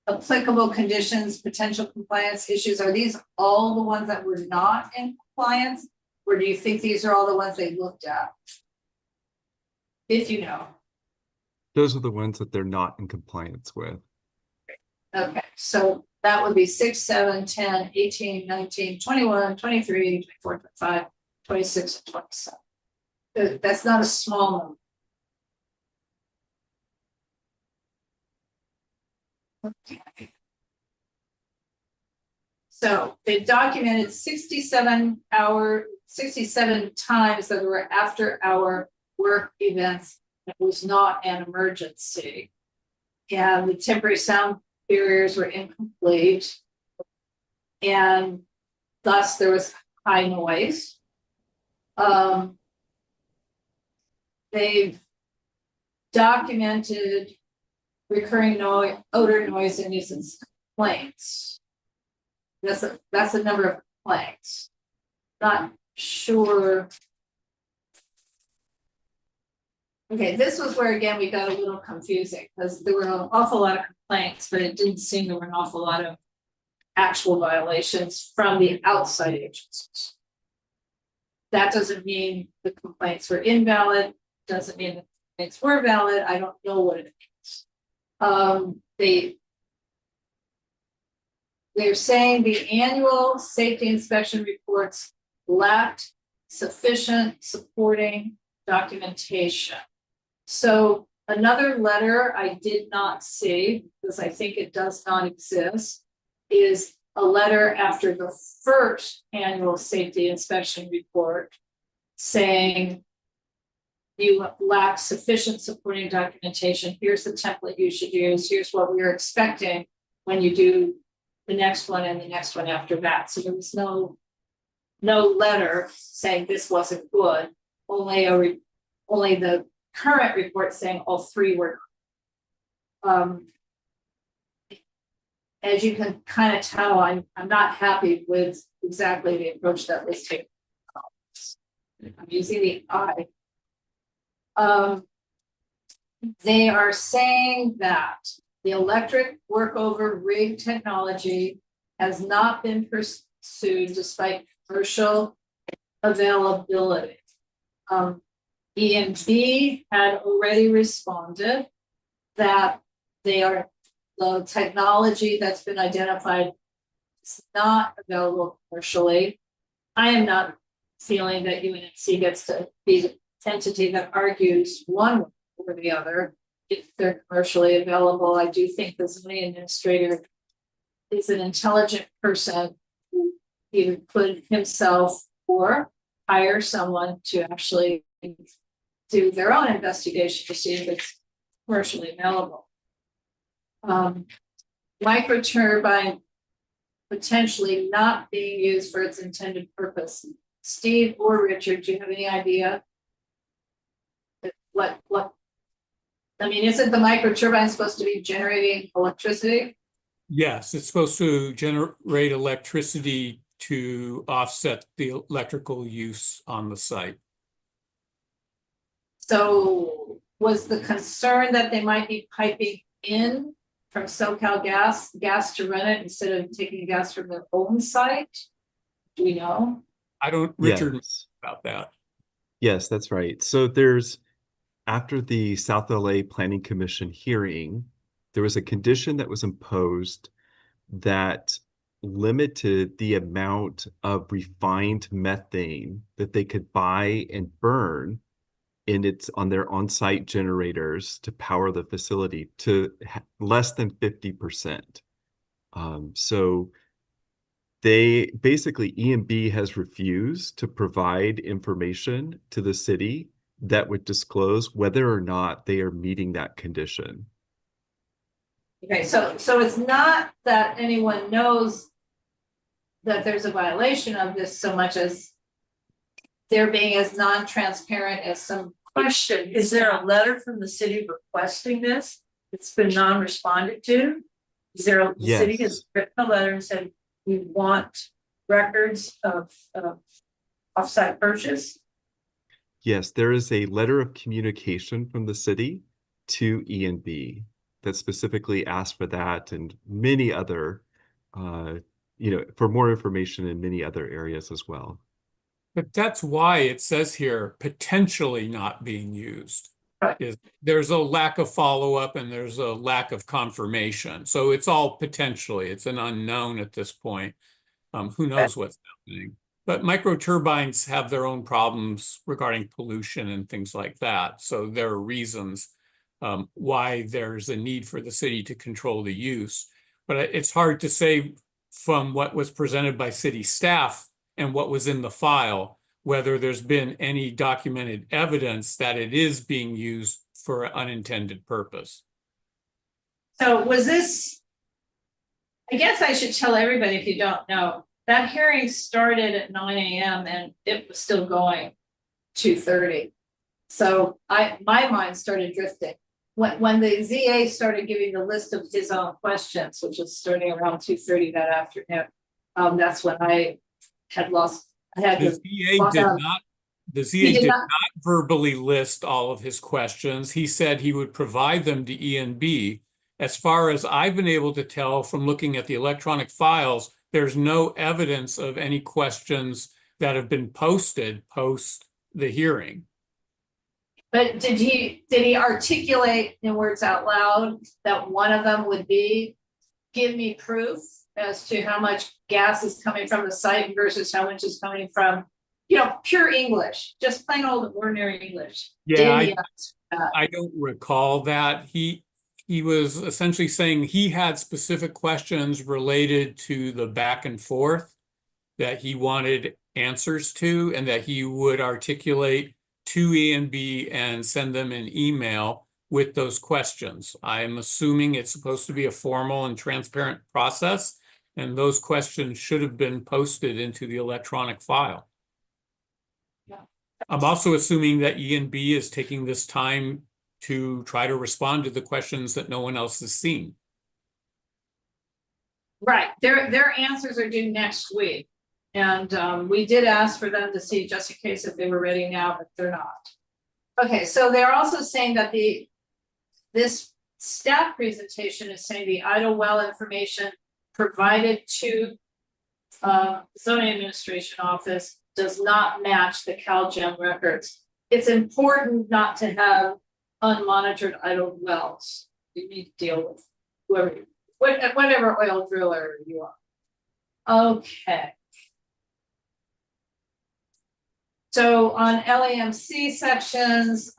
B: applicable conditions, potential compliance issues, are these all the ones that were not in compliance? Or do you think these are all the ones they looked at? If you know.
C: Those are the ones that they're not in compliance with.
B: Okay, so that would be 6, 7, 10, 18, 19, 21, 23, 24, 25, 26, and 27. That's not a small number. Okay. So they've documented 67 times that there were after hour work events that was not an emergency. And the temporary sound barriers were incomplete. And thus there was high noise. They've documented recurring odor, noise, and nuisance complaints. That's a number of complaints. Not sure. Okay, this was where again we got a little confusing because there were an awful lot of complaints, but it didn't seem there were an awful lot of actual violations from the outside agencies. That doesn't mean the complaints were invalid, doesn't mean the complaints were valid. I don't know what it means. They're saying the annual safety inspection reports lacked sufficient supporting documentation. So another letter I did not see, because I think it does not exist, is a letter after the first annual safety inspection report saying you lack sufficient supporting documentation. Here's the template you should use. Here's what we're expecting when you do the next one and the next one after that. So there was no letter saying this wasn't good. Only the current report saying all three were. As you can kind of tell, I'm not happy with exactly the approach that was taken. I'm using the I. They are saying that the electric workover rig technology has not been pursued despite commercial availability. EMB had already responded that the technology that's been identified is not available commercially. I am not feeling that UNNC gets to be the entity that argues one or the other if they're commercially available. I do think the zoning administrator is an intelligent person who either put himself or hire someone to actually do their own investigation to see if it's commercially available. Microturbine potentially not being used for its intended purpose. Steve or Richard, do you have any idea what I mean, isn't the micro turbine supposed to be generating electricity?
E: Yes, it's supposed to generate electricity to offset the electrical use on the site.
B: So was the concern that they might be piping in from SoCal gas to run it instead of taking gas from their own site? Do we know?
E: I don't, Richard,
C: Yes.
E: about that.
C: Yes, that's right. So after the South LA Planning Commission hearing, there was a condition that was imposed that limited the amount of refined methane that they could buy and burn on their on-site generators to power the facility to less than 50%. So they basically, EMB has refused to provide information to the city that would disclose whether or not they are meeting that condition.
B: Okay, so it's not that anyone knows that there's a violation of this so much as they're being as non-transparent as some
D: Question, is there a letter from the city requesting this? It's been non-responded to? Is there, the city has written a letter and said, we want records of offsite purchase?
C: Yes, there is a letter of communication from the city to ENB that specifically asked for that and many other, for more information in many other areas as well.
E: But that's why it says here, potentially not being used.
B: Right.
E: There's a lack of follow-up and there's a lack of confirmation. So it's all potentially, it's an unknown at this point. Who knows what's happening? But microturbines have their own problems regarding pollution and things like that. So there are reasons why there's a need for the city to control the use. But it's hard to say from what was presented by city staff and what was in the file, whether there's been any documented evidence that it is being used for an unintended purpose.
B: So was this, I guess I should tell everybody if you don't know, that hearing started at 9 a.m. and it was still going 2:30. So my mind started drifting. When the ZA started giving the list of his own questions, which was starting around 2:30 that afternoon, that's when I had lost. I had
E: The
B: to
E: ZA
B: walk
E: did
B: out.
E: not. The ZA did not verbally list all of his questions. He said he would provide them to ENB. As far as I've been able to tell from looking at the electronic files, there's no evidence of any questions that have been posted post the hearing.
B: But did he articulate in words out loud that one of them would be, give me proof as to how much gas is coming from the site versus how much is coming from, pure English, just plain old ordinary English?
E: Yeah, I don't recall that. He was essentially saying he had specific questions related to the back and forth that he wanted answers to and that he would articulate to ENB and send them an email with those questions. I'm assuming it's supposed to be a formal and transparent process, and those questions should have been posted into the electronic file.
B: Yeah.
E: I'm also assuming that ENB is taking this time to try to respond to the questions that no one else has seen.
B: Right, their answers are due next week. And we did ask for them to see just in case if they were ready now, but they're not. Okay, so they're also saying that this staff presentation is saying the idle well information provided to zoning administration office does not match the CalGEM records. It's important not to have unmonitored idle wells. You need to deal with whatever oil driller you are. Okay. So on LAMC sections,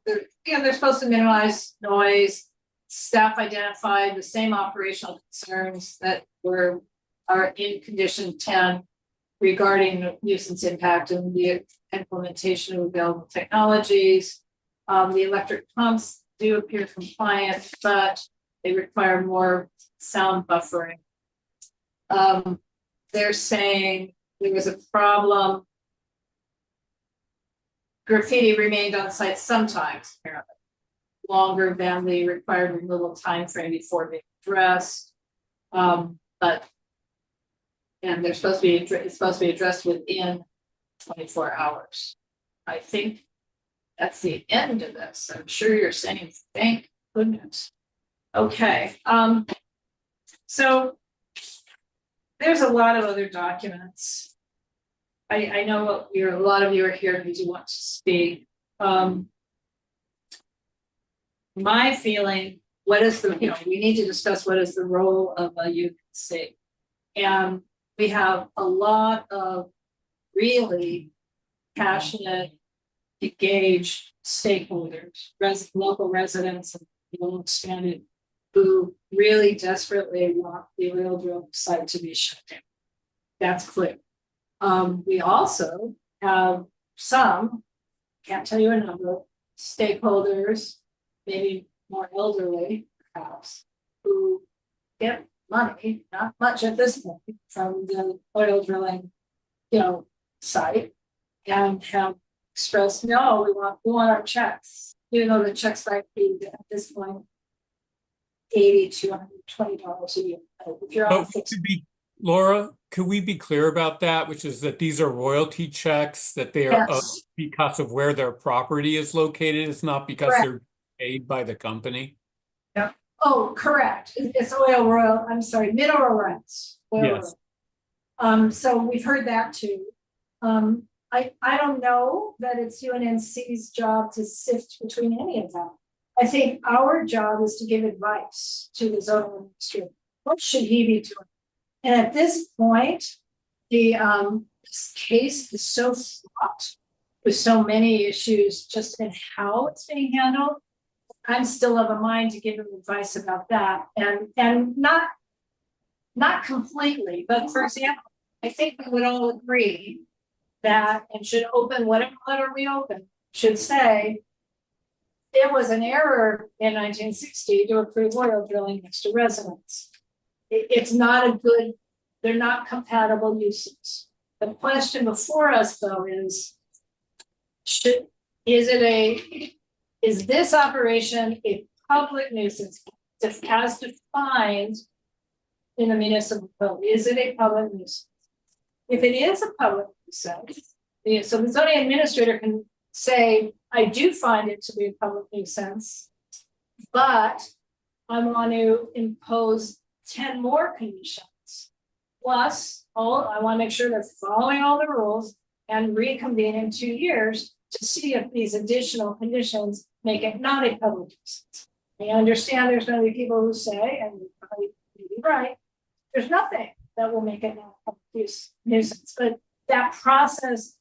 B: they're supposed to minimize noise. Staff identified the same operational concerns that are in condition 10 regarding nuisance impact and the implementation of available technologies. The electric pumps do appear compliant, but they require more sound buffering. They're saying there was a problem. Graffiti remained on site sometimes, apparently. longer than the required removal timeframe before being addressed. But and they're supposed to be, it's supposed to be addressed within 24 hours. I think that's the end of this. I'm sure you're saying, thank goodness. Okay, so there's a lot of other documents. I know a lot of you are here because you want to speak. My feeling, what is the, we need to discuss what is the role of a UNC. And we have a lot of really passionate, engaged stakeholders, local residents, and people expanded, who really desperately want the oil drill site to be shut down. That's clear. We also have some, can't tell you a number, stakeholders, maybe more elderly perhaps, who get money, not much at this point, from the oil drilling, site, and have expressed, no, we want our checks, even though the checks might be at this point $80 to $120 a year. If you're on
E: Laura, could we be clear about that, which is that these are royalty checks, that they are because of where their property is located, it's not because they're paid by the company?
B: Yeah. Oh, correct. It's mineral rights.
E: Yes.
B: So we've heard that too. I don't know that it's UNNC's job to sift between any of them. I think our job is to give advice to the zoning administrator. What should he be doing? And at this point, this case is so fraught with so many issues just in how it's being handled. I'm still of a mind to give him advice about that, and not completely, but for example, I think we would all agree that it should open, whatever letter we open, should say it was an error in 1960 to approve oil drilling next to residents. It's not a good, they're not compatible uses. The question before us though is this operation a public nuisance as defined in the municipal code? Is it a public nuisance? If it is a public nuisance, so the zoning administrator can say, I do find it to be a public nuisance, but I want to impose 10 more conditions. Plus, I want to make sure they're following all the rules and reconvene in 2 years to see if these additional conditions make it not a public nuisance. I understand there's going to be people who say, and you're probably right, there's nothing that will make it not a public nuisance, but that process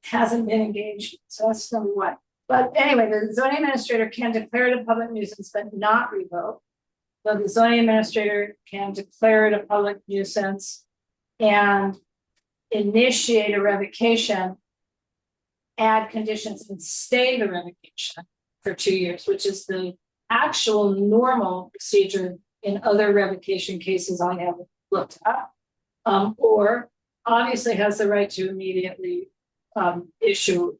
B: hasn't been engaged. So that's number one. But anyway, the zoning administrator can declare it a public nuisance, but not revoke. So the zoning administrator can declare it a public nuisance and initiate a revocation, add conditions, and stay the revocation for 2 years, which is the actual normal procedure in other revocation cases I have looked at, or obviously has the right to immediately issue,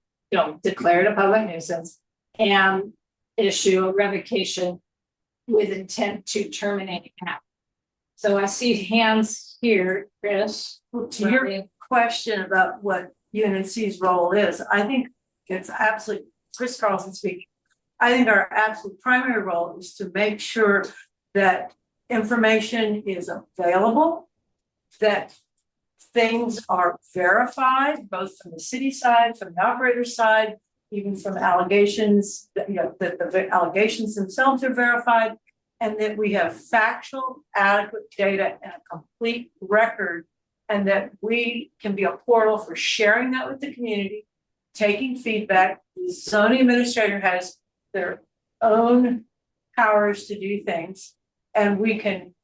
B: declare it a public nuisance and issue a revocation with intent to terminate now. So I see hands here, Chris.
D: To your question about what UNNC's role is, I think it's absolutely, Chris Carlson speaking, I think our absolute primary role is to make sure that information is available, that things are verified, both from the city side, from the operator side, even from allegations, that the allegations themselves are verified, and that we have factual, adequate data and a complete record, and that we can be a portal for sharing that with the community, taking feedback. The zoning administrator has their own powers to do things, and we can,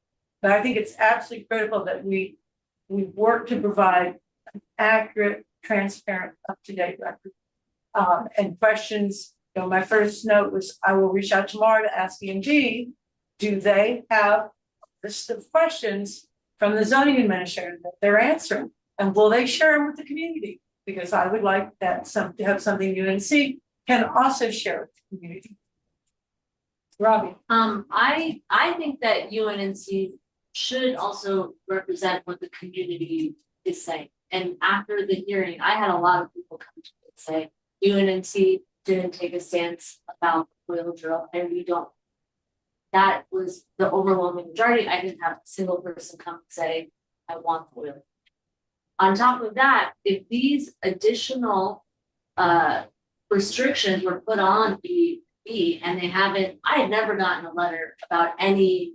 D: but I think it's absolutely critical that we work to provide an accurate, transparent, up-to-date record. And questions, my first note was, I will reach out tomorrow to ask EMG, do they have a list of questions from the zoning administrator that they're answering? And will they share them with the community? Because I would like that to have something UNC can also share with the community.
B: Robbie.
F: I think that UNNC should also represent what the community is saying. And after the hearing, I had a lot of people come to me and say, UNNC didn't take a stance about oil drill, and we don't. That was the overwhelming majority. I didn't have a single person come and say, I want oil. On top of that, if these additional restrictions were put on BB and they haven't, I had never gotten a letter about any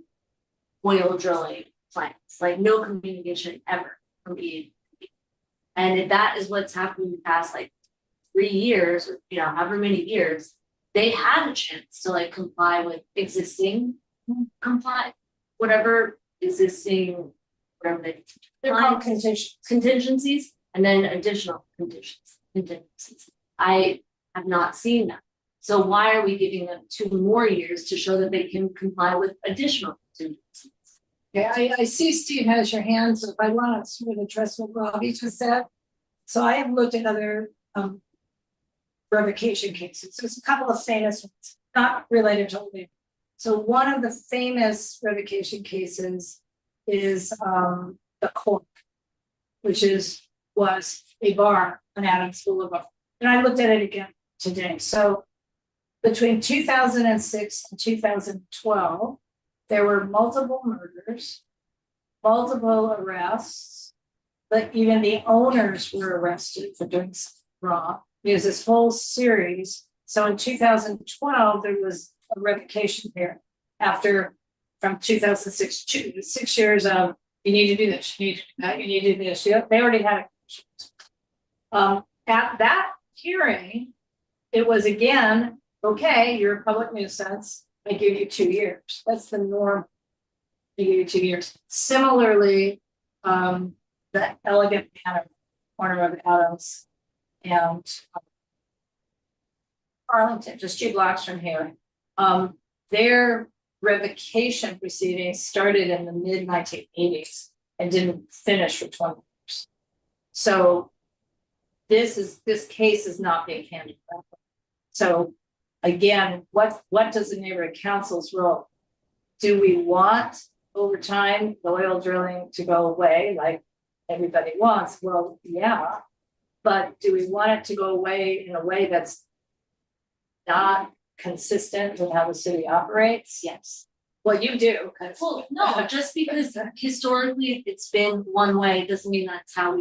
F: oil drilling plans, like no communication ever from BB. And if that is what's happened in the past like 3 years, or however many years, they had a chance to like comply with existing whatever existing whatever
B: They're called
F: contingencies and then additional contingencies. I have not seen that. So why are we giving them 2 more years to show that they can comply with additional contingencies?
B: Yeah, I see Steve has your hand, so if I want to sort of address what Robbie just said. So I have looked at other revocation cases. There's a couple of famous ones, not related to oil. So one of the famous revocation cases is the Cork, which was a bar on Adams Boulevard. And I looked at it again today. So between 2006 and 2012, there were multiple murders, multiple arrests, but even the owners were arrested for doing something wrong. There's this whole series. So in 2012, there was a revocation hearing from 2006 to 6 years of you need to do this, you need to do that, you need to do this. They already had it. At that hearing, it was again, okay, you're a public nuisance. I give you 2 years. That's the norm. I give you 2 years. Similarly, the Elegant Manor, corner of Adams and Arlington, just 2 blocks from here. Their revocation proceedings started in the mid-1980s and didn't finish for 20 years. So this case is not being handled that way. So again, what does the neighborhood council's role? Do we want over time the oil drilling to go away like everybody wants? Well, yeah, but do we want it to go away in a way that's not consistent with how the city operates? Yes. Well, you do.
F: Well, no, just because historically it's been one way doesn't mean that's how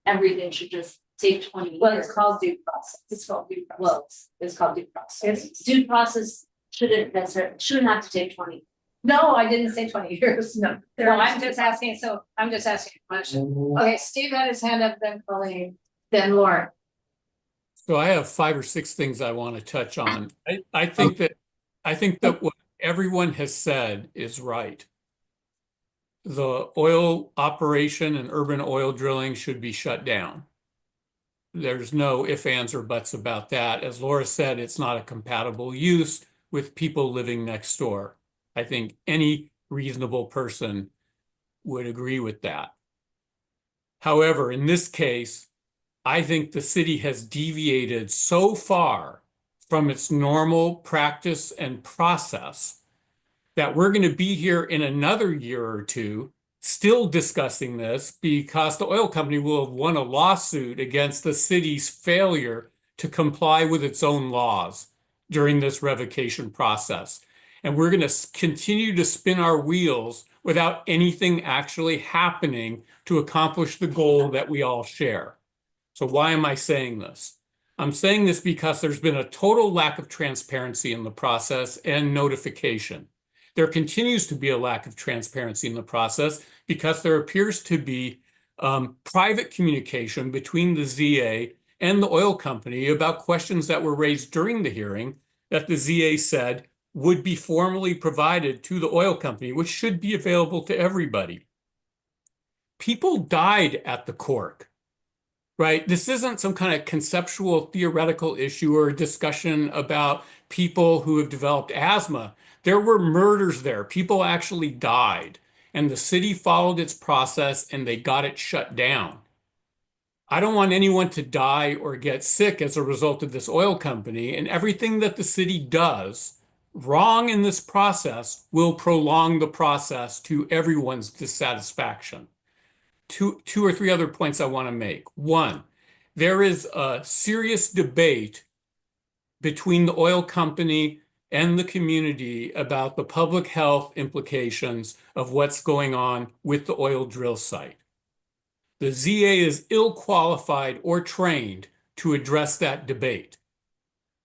F: everything should just take 20 years.
B: Well, it's called due process. It's called due process. Well, it's called due process.
F: Due process shouldn't have to take 20.
B: No, I didn't say 20 years. No, I'm just asking. So I'm just asking a question. Okay, Steve had his hand up, then Colleen, then Lauren.
E: So I have 5 or 6 things I want to touch on. I think that what everyone has said is right. The oil operation and urban oil drilling should be shut down. There's no ifs, ands, or buts about that. As Laura said, it's not a compatible use with people living next door. I think any reasonable person would agree with that. However, in this case, I think the city has deviated so far from its normal practice and process that we're going to be here in another year or 2 still discussing this because the oil company will have won a lawsuit against the city's failure to comply with its own laws during this revocation process. And we're going to continue to spin our wheels without anything actually happening to accomplish the goal that we all share. So why am I saying this? I'm saying this because there's been a total lack of transparency in the process and notification. There continues to be a lack of transparency in the process because there appears to be private communication between the ZA and the oil company about questions that were raised during the hearing that the ZA said would be formally provided to the oil company, which should be available to everybody. People died at the Cork, right? This isn't some kind of conceptual theoretical issue or discussion about people who have developed asthma. There were murders there. People actually died, and the city followed its process and they got it shut down. I don't want anyone to die or get sick as a result of this oil company, and everything that the city does wrong in this process will prolong the process to everyone's dissatisfaction. Two or three other points I want to make. One, there is a serious debate between the oil company and the community about the public health implications of what's going on with the oil drill site. The ZA is ill qualified or trained to address that debate.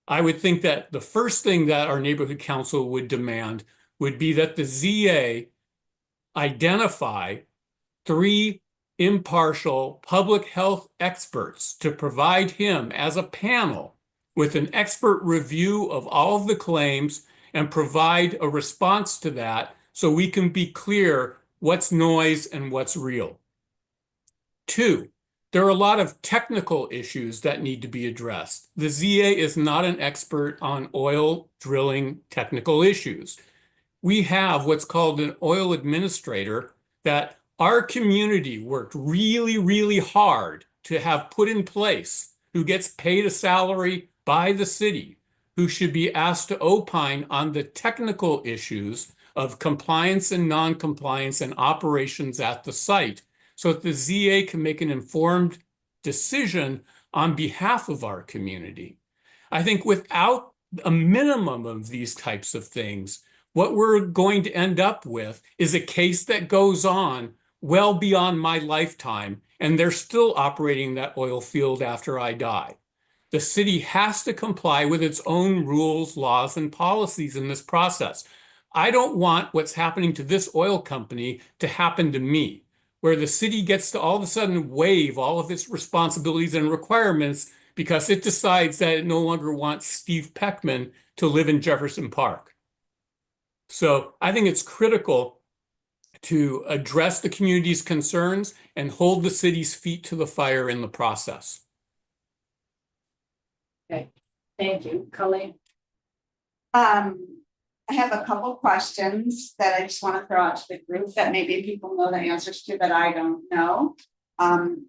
E: I would think that the first thing that our neighborhood council would demand would be that the ZA identify 3 impartial public health experts to provide him as a panel with an expert review of all of the claims and provide a response to that so we can be clear what's noise and what's real. 2, there are a lot of technical issues that need to be addressed. The ZA is not an expert on oil drilling technical issues. We have what's called an oil administrator that our community worked really, really hard to have put in place, who gets paid a salary by the city, who should be asked to opine on the technical issues of compliance and non-compliance and operations at the site, so that the ZA can make an informed decision on behalf of our community. I think without a minimum of these types of things, what we're going to end up with is a case that goes on well beyond my lifetime, and they're still operating that oil field after I die. The city has to comply with its own rules, laws, and policies in this process. I don't want what's happening to this oil company to happen to me, where the city gets to all of a sudden waive all of its responsibilities and requirements because it decides that it no longer wants Steve Peckman to live in Jefferson Park. So I think it's critical to address the community's concerns and hold the city's feet to the fire in the process.
B: Okay, thank you. Colleen?
Q: I have a couple questions that I just want to throw out to the group that maybe people know the answers to that I don't know.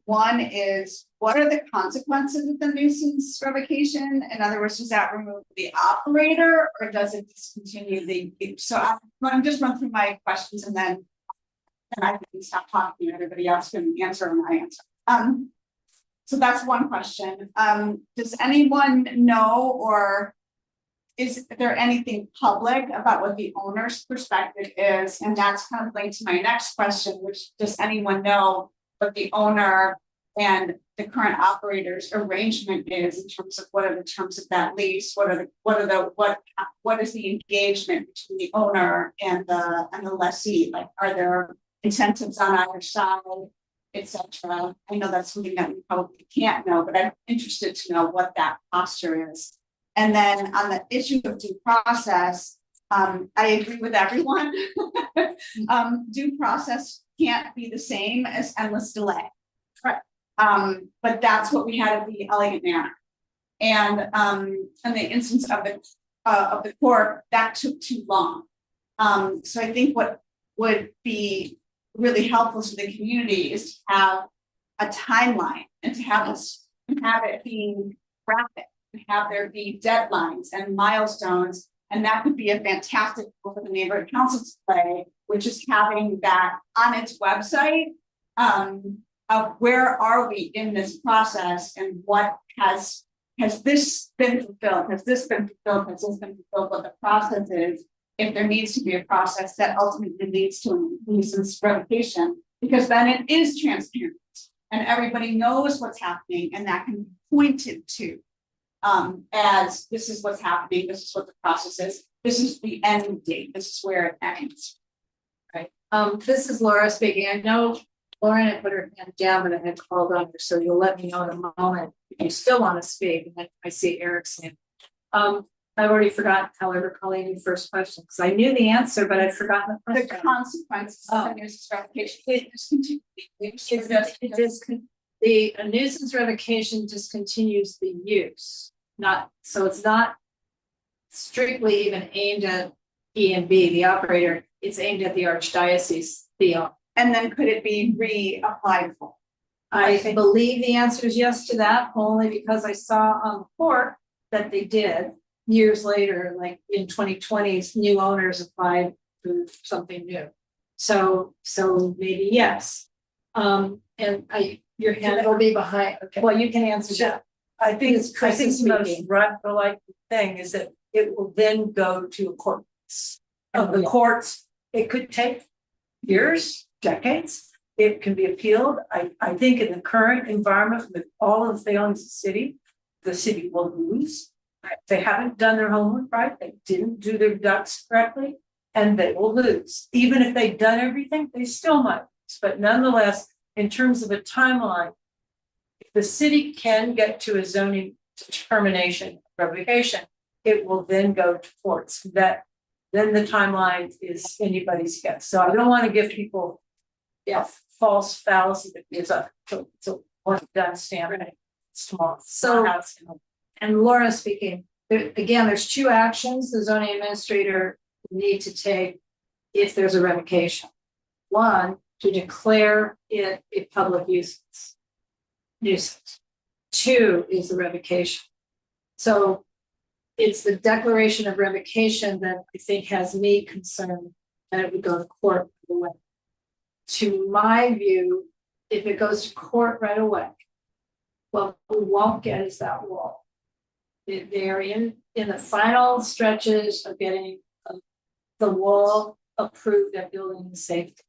Q: One is, what are the consequences of the nuisance revocation? In other words, does that remove the operator or does it discontinue the, so I'm just run through my questions and then I can stop talking and everybody else can answer and I answer. So that's one question. Does anyone know, or is there anything public about what the owner's perspective is? And that's kind of linked to my next question, which does anyone know what the owner and the current operator's arrangement is in terms of what are the terms of that lease? What is the engagement between the owner and the lessee? Like, are there incentives on either side, etc.? I know that's something that we probably can't know, but I'm interested to know what that posture is. And then on the issue of due process, I agree with everyone. Due process can't be the same as endless delay. Correct. But that's what we had at the Elegant Manor. And in the instance of the court, that took too long. So I think what would be really helpful to the community is to have a timeline and to have it being rapid. Have there be deadlines and milestones, and that could be a fantastic tool for the neighborhood council to play, which is having that on its website of where are we in this process and what has this been fulfilled, has this been fulfilled, has this been fulfilled, what the process is, if there needs to be a process that ultimately leads to a nuisance revocation, because then it is transparent and everybody knows what's happening and that can be pointed to. As this is what's happening, this is what the process is, this is the end date, this is where it ends.
B: Right. This is Laura speaking. I know Lauren had put her hand down, but I had called on her, so you'll let me know in a moment if you still want to speak. And then I see Eric's hand. I've already forgotten, however, Colleen, your first question, because I knew the answer, but I'd forgotten the question.
Q: The consequences of the nuisance revocation.
B: The nuisance revocation discontinues the use. So it's not strictly even aimed at E&B, the operator. It's aimed at the archdiocese,
Q: and then could it be reapplied for?
B: I believe the answer is yes to that, only because I saw on the court that they did. years later, like in 2020s, new owners applied for something new. So maybe yes. Your hand will be behind, okay, well, you can answer that.
D: I think
B: It's Chris is
D: the most
B: speaking.
D: like thing is that it will then go to a court. Of the courts, it could take years, decades. It can be appealed. I think in the current environment with all of the failings of the city will lose. They haven't done their homework right. They didn't do their ducks correctly, and they will lose. Even if they've done everything, they still might lose. But nonetheless, in terms of a timeline, if the city can get to a zoning determination revocation, it will then go to courts. Then the timeline is anybody's guess. So I don't want to give people false fallacy that is a one done standard. It's tomorrow.
B: So, and Laura speaking, again, there's two actions the zoning administrator need to take if there's a revocation. One, to declare it a public nuisance. Two is the revocation. So it's the declaration of revocation that I think has me concerned that it would go to court right away. To my view, if it goes to court right away, what we won't get is that wall. They're in the final stretches of getting the wall approved at building safety.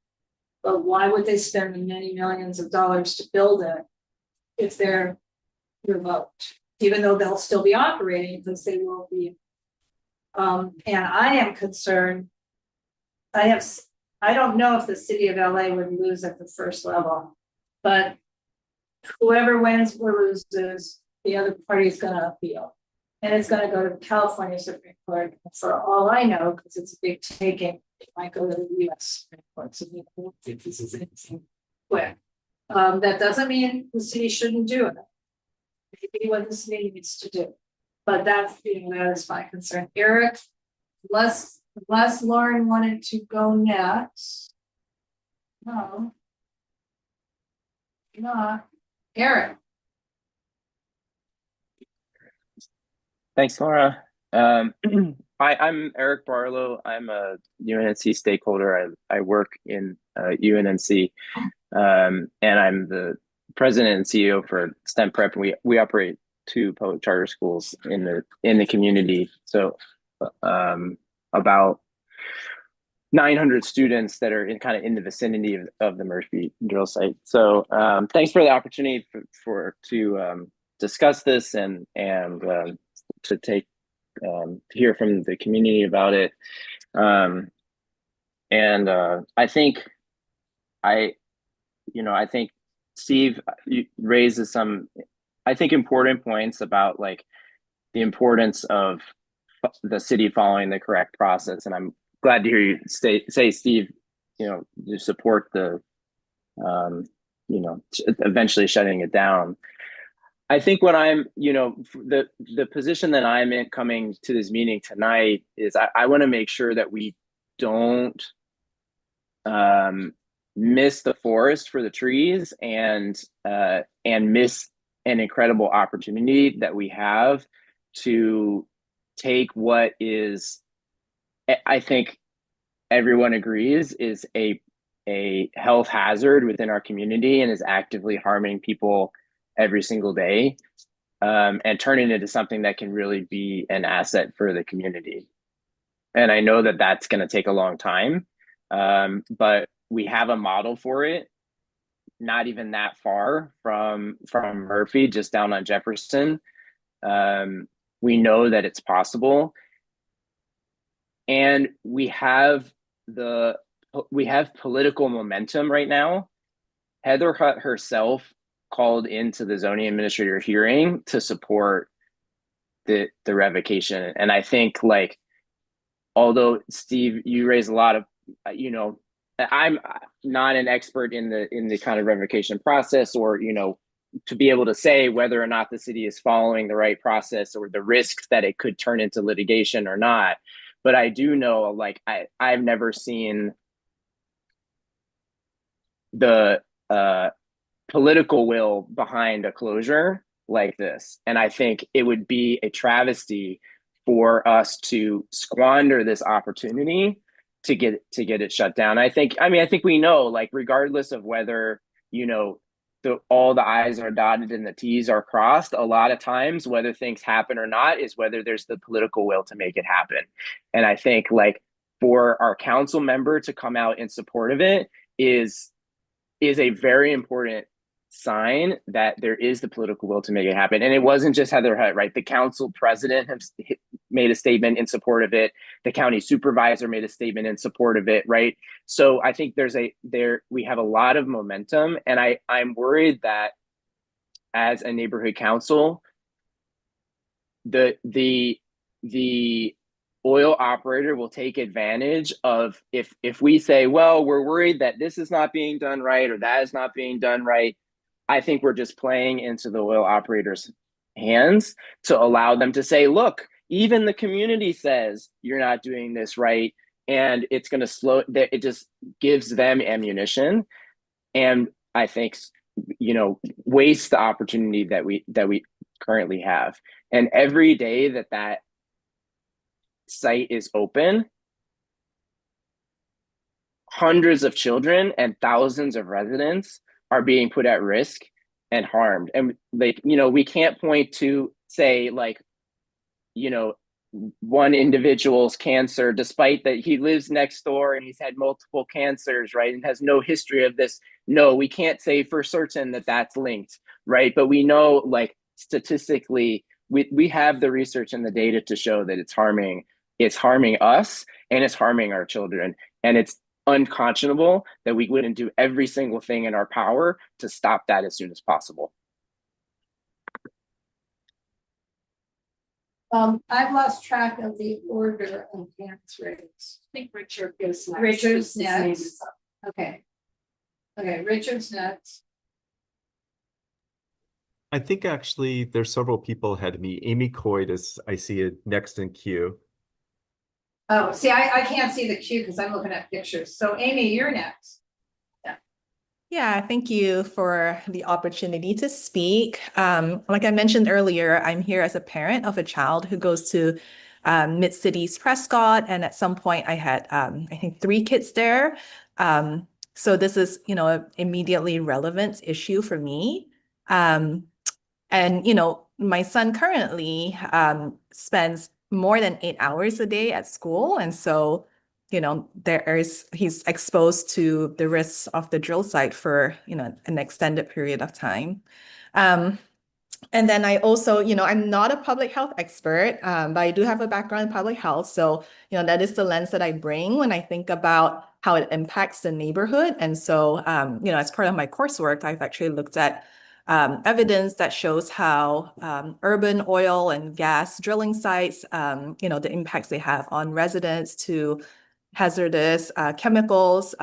B: But why would they spend the many millions of dollars to build it if they're revoked? Even though they'll still be operating because they will be. And I am concerned. I don't know if the city of LA would lose at the first level, but whoever wins or loses, the other party is going to appeal. And it's going to go to the California Supreme Court. For all I know, because it's a big taking, it might go to the US Supreme Court. So we don't think this is anything quick. That doesn't mean the city shouldn't do it. Maybe what the city needs to do. But that is my concern. Eric, unless Lauren wanted to go next. No. Not. Eric.
R: Thanks, Laura. Hi, I'm Eric Barlow. I'm a UNNC stakeholder. I work in UNNC, and I'm the president and CEO for STEM Prep. And we operate 2 public charter schools in the community. So about 900 students that are in the vicinity of the Murphy drill site. So thanks for the opportunity to discuss this and to hear from the community about it. I think Steve raises some, I think, important points about like the importance of the city following the correct process. And I'm glad to hear you say, Steve, you support the, eventually shutting it down. I think what I'm, the position that I'm in coming to this meeting tonight is I want to make sure that we don't miss the forest for the trees and miss an incredible opportunity that we have to take what is, I think everyone agrees, is a health hazard within our community and is actively harming people every single day, and turning it into something that can really be an asset for the community. And I know that that's going to take a long time, but we have a model for it, not even that far from Murphy, just down on Jefferson. We know that it's possible. And we have political momentum right now. Heather Hutt herself called into the zoning administrator hearing to support the revocation. And I think, like, although Steve, you raise a lot of, I'm not an expert in the kind of revocation process, or, to be able to say whether or not the city is following the right process or the risks that it could turn into litigation or not. But I do know, like, I've never seen the political will behind a closure like this. And I think it would be a travesty for us to squander this opportunity to get it shut down. I think we know, like, regardless of whether, all the I's are dotted and the T's are crossed, a lot of times whether things happen or not is whether there's the political will to make it happen. And I think, like, for our council member to come out in support of it is a very important sign that there is the political will to make it happen. And it wasn't just Heather Hutt, right? The council president has made a statement in support of it. The county supervisor made a statement in support of it, right? So I think we have a lot of momentum, and I'm worried that as a neighborhood council, the oil operator will take advantage of if we say, well, we're worried that this is not being done right or that is not being done right. I think we're just playing into the oil operator's hands to allow them to say, look, even the community says you're not doing this right, and it's going to slow that. It just gives them ammunition, and I think, waste the opportunity that we currently have. And every day that site is open, hundreds of children and thousands of residents are being put at risk and harmed. And, like, we can't point to, say, like, one individual's cancer, despite that he lives next door and he's had multiple cancers, right, and has no history of this. No, we can't say for certain that that's linked, right? But we know, like, statistically, we have the research and the data to show that it's harming us and it's harming our children. And it's unconscionable that we wouldn't do every single thing in our power to stop that as soon as possible.
B: I've lost track of the order of hands raised.
A: I think Richard goes next.
B: Richard's
A: His name
B: next.
A: is up.
B: Okay, Richard's next.
C: I think actually there's several people ahead of me. Amy Coyd I see it next in queue.
B: Oh, see, I can't see the queue because I'm looking at pictures. So Amy, you're next.
G: Yeah, thank you for the opportunity to speak. Like I mentioned earlier, I'm here as a parent of a child who goes to Mid-Cities Prescott, and at some point I had, I think, 3 kids there. So this is, an immediately relevant issue for me. And, my son currently spends more than 8 hours a day at school, and so he's exposed to the risks of the drill site for, an extended period of time. And then I also, I'm not a public health expert, but I do have a background in public health. So, that is the lens that I bring when I think about how it impacts the neighborhood. And so, as part of my coursework, I've actually looked at evidence that shows how urban oil and gas drilling sites, the impacts they have on residents to hazardous chemicals,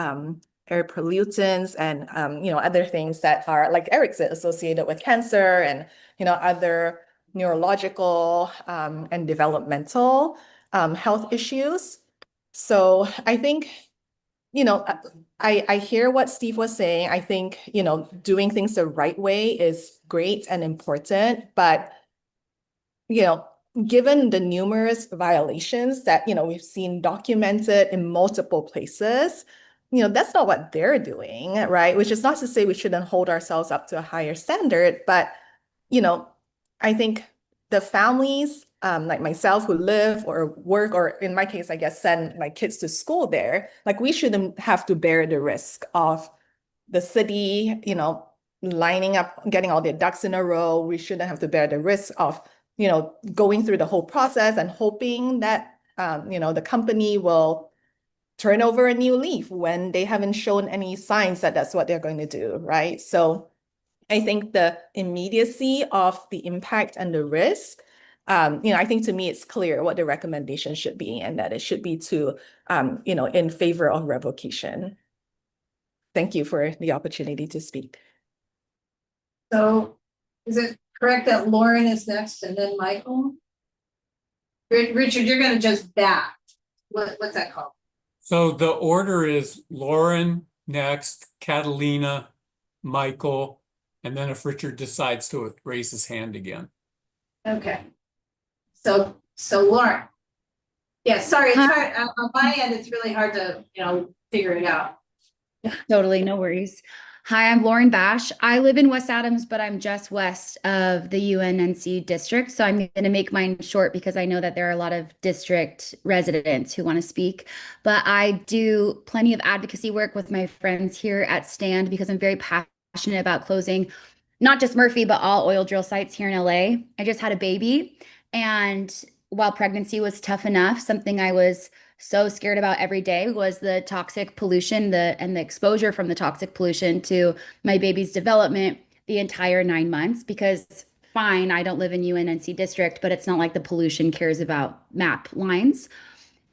G: air pollutants, and other things that are, like Eric said, associated with cancer and other neurological and developmental health issues. So I think I hear what Steve was saying. I think doing things the right way is great and important, but given the numerous violations that, we've seen documented in multiple places, that's not what they're doing, right? Which is not to say we shouldn't hold ourselves up to a higher standard, but, I think the families, like myself, who live or work, or in my case, I guess, send my kids to school there, like, we shouldn't have to bear the risk of the city, lining up, getting all their ducks in a row. We shouldn't have to bear the risk of going through the whole process and hoping that, the company will turn over a new leaf when they haven't shown any signs that that's what they're going to do, right? So I think the immediacy of the impact and the risk, I think, to me, it's clear what the recommendation should be, and that it should be to, in favor of revocation. Thank you for the opportunity to speak.
B: So is it correct that Lauren is next and then Michael? Richard, you're going to just back. What's that called?
E: So the order is Lauren next, Catalina, Michael, and then if Richard decides to raise his hand again.
B: Okay. So So Lauren. Yeah, sorry, it's hard, on my end, it's really hard to, figure it out.
S: Totally, no worries. Hi, I'm Lauren Bash. I live in West Adams, but I'm just west of the UNNC district. So I'm going to make mine short because I know that there are a lot of district residents who want to speak. But I do plenty of advocacy work with my friends here at Stand because I'm very passionate about closing not just Murphy, but all oil drill sites here in LA. I just had a baby. And while pregnancy was tough enough, something I was so scared about every day was the toxic pollution, and the exposure from the toxic pollution to my baby's development the entire 9 months. Because fine, I don't live in UNNC district, but it's not like the pollution cares about map lines.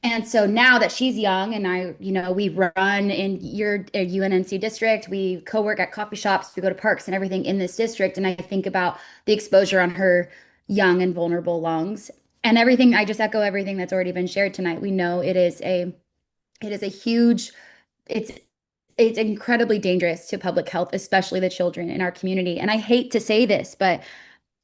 S: And so now that she's young and we run in your UNNC district, we co-work at coffee shops, we go to parks and everything in this district. And I think about the exposure on her young and vulnerable lungs and everything. I just echo everything that's already been shared tonight. We know it is a huge, it's incredibly dangerous to public health, especially the children in our community. And I hate to say this, but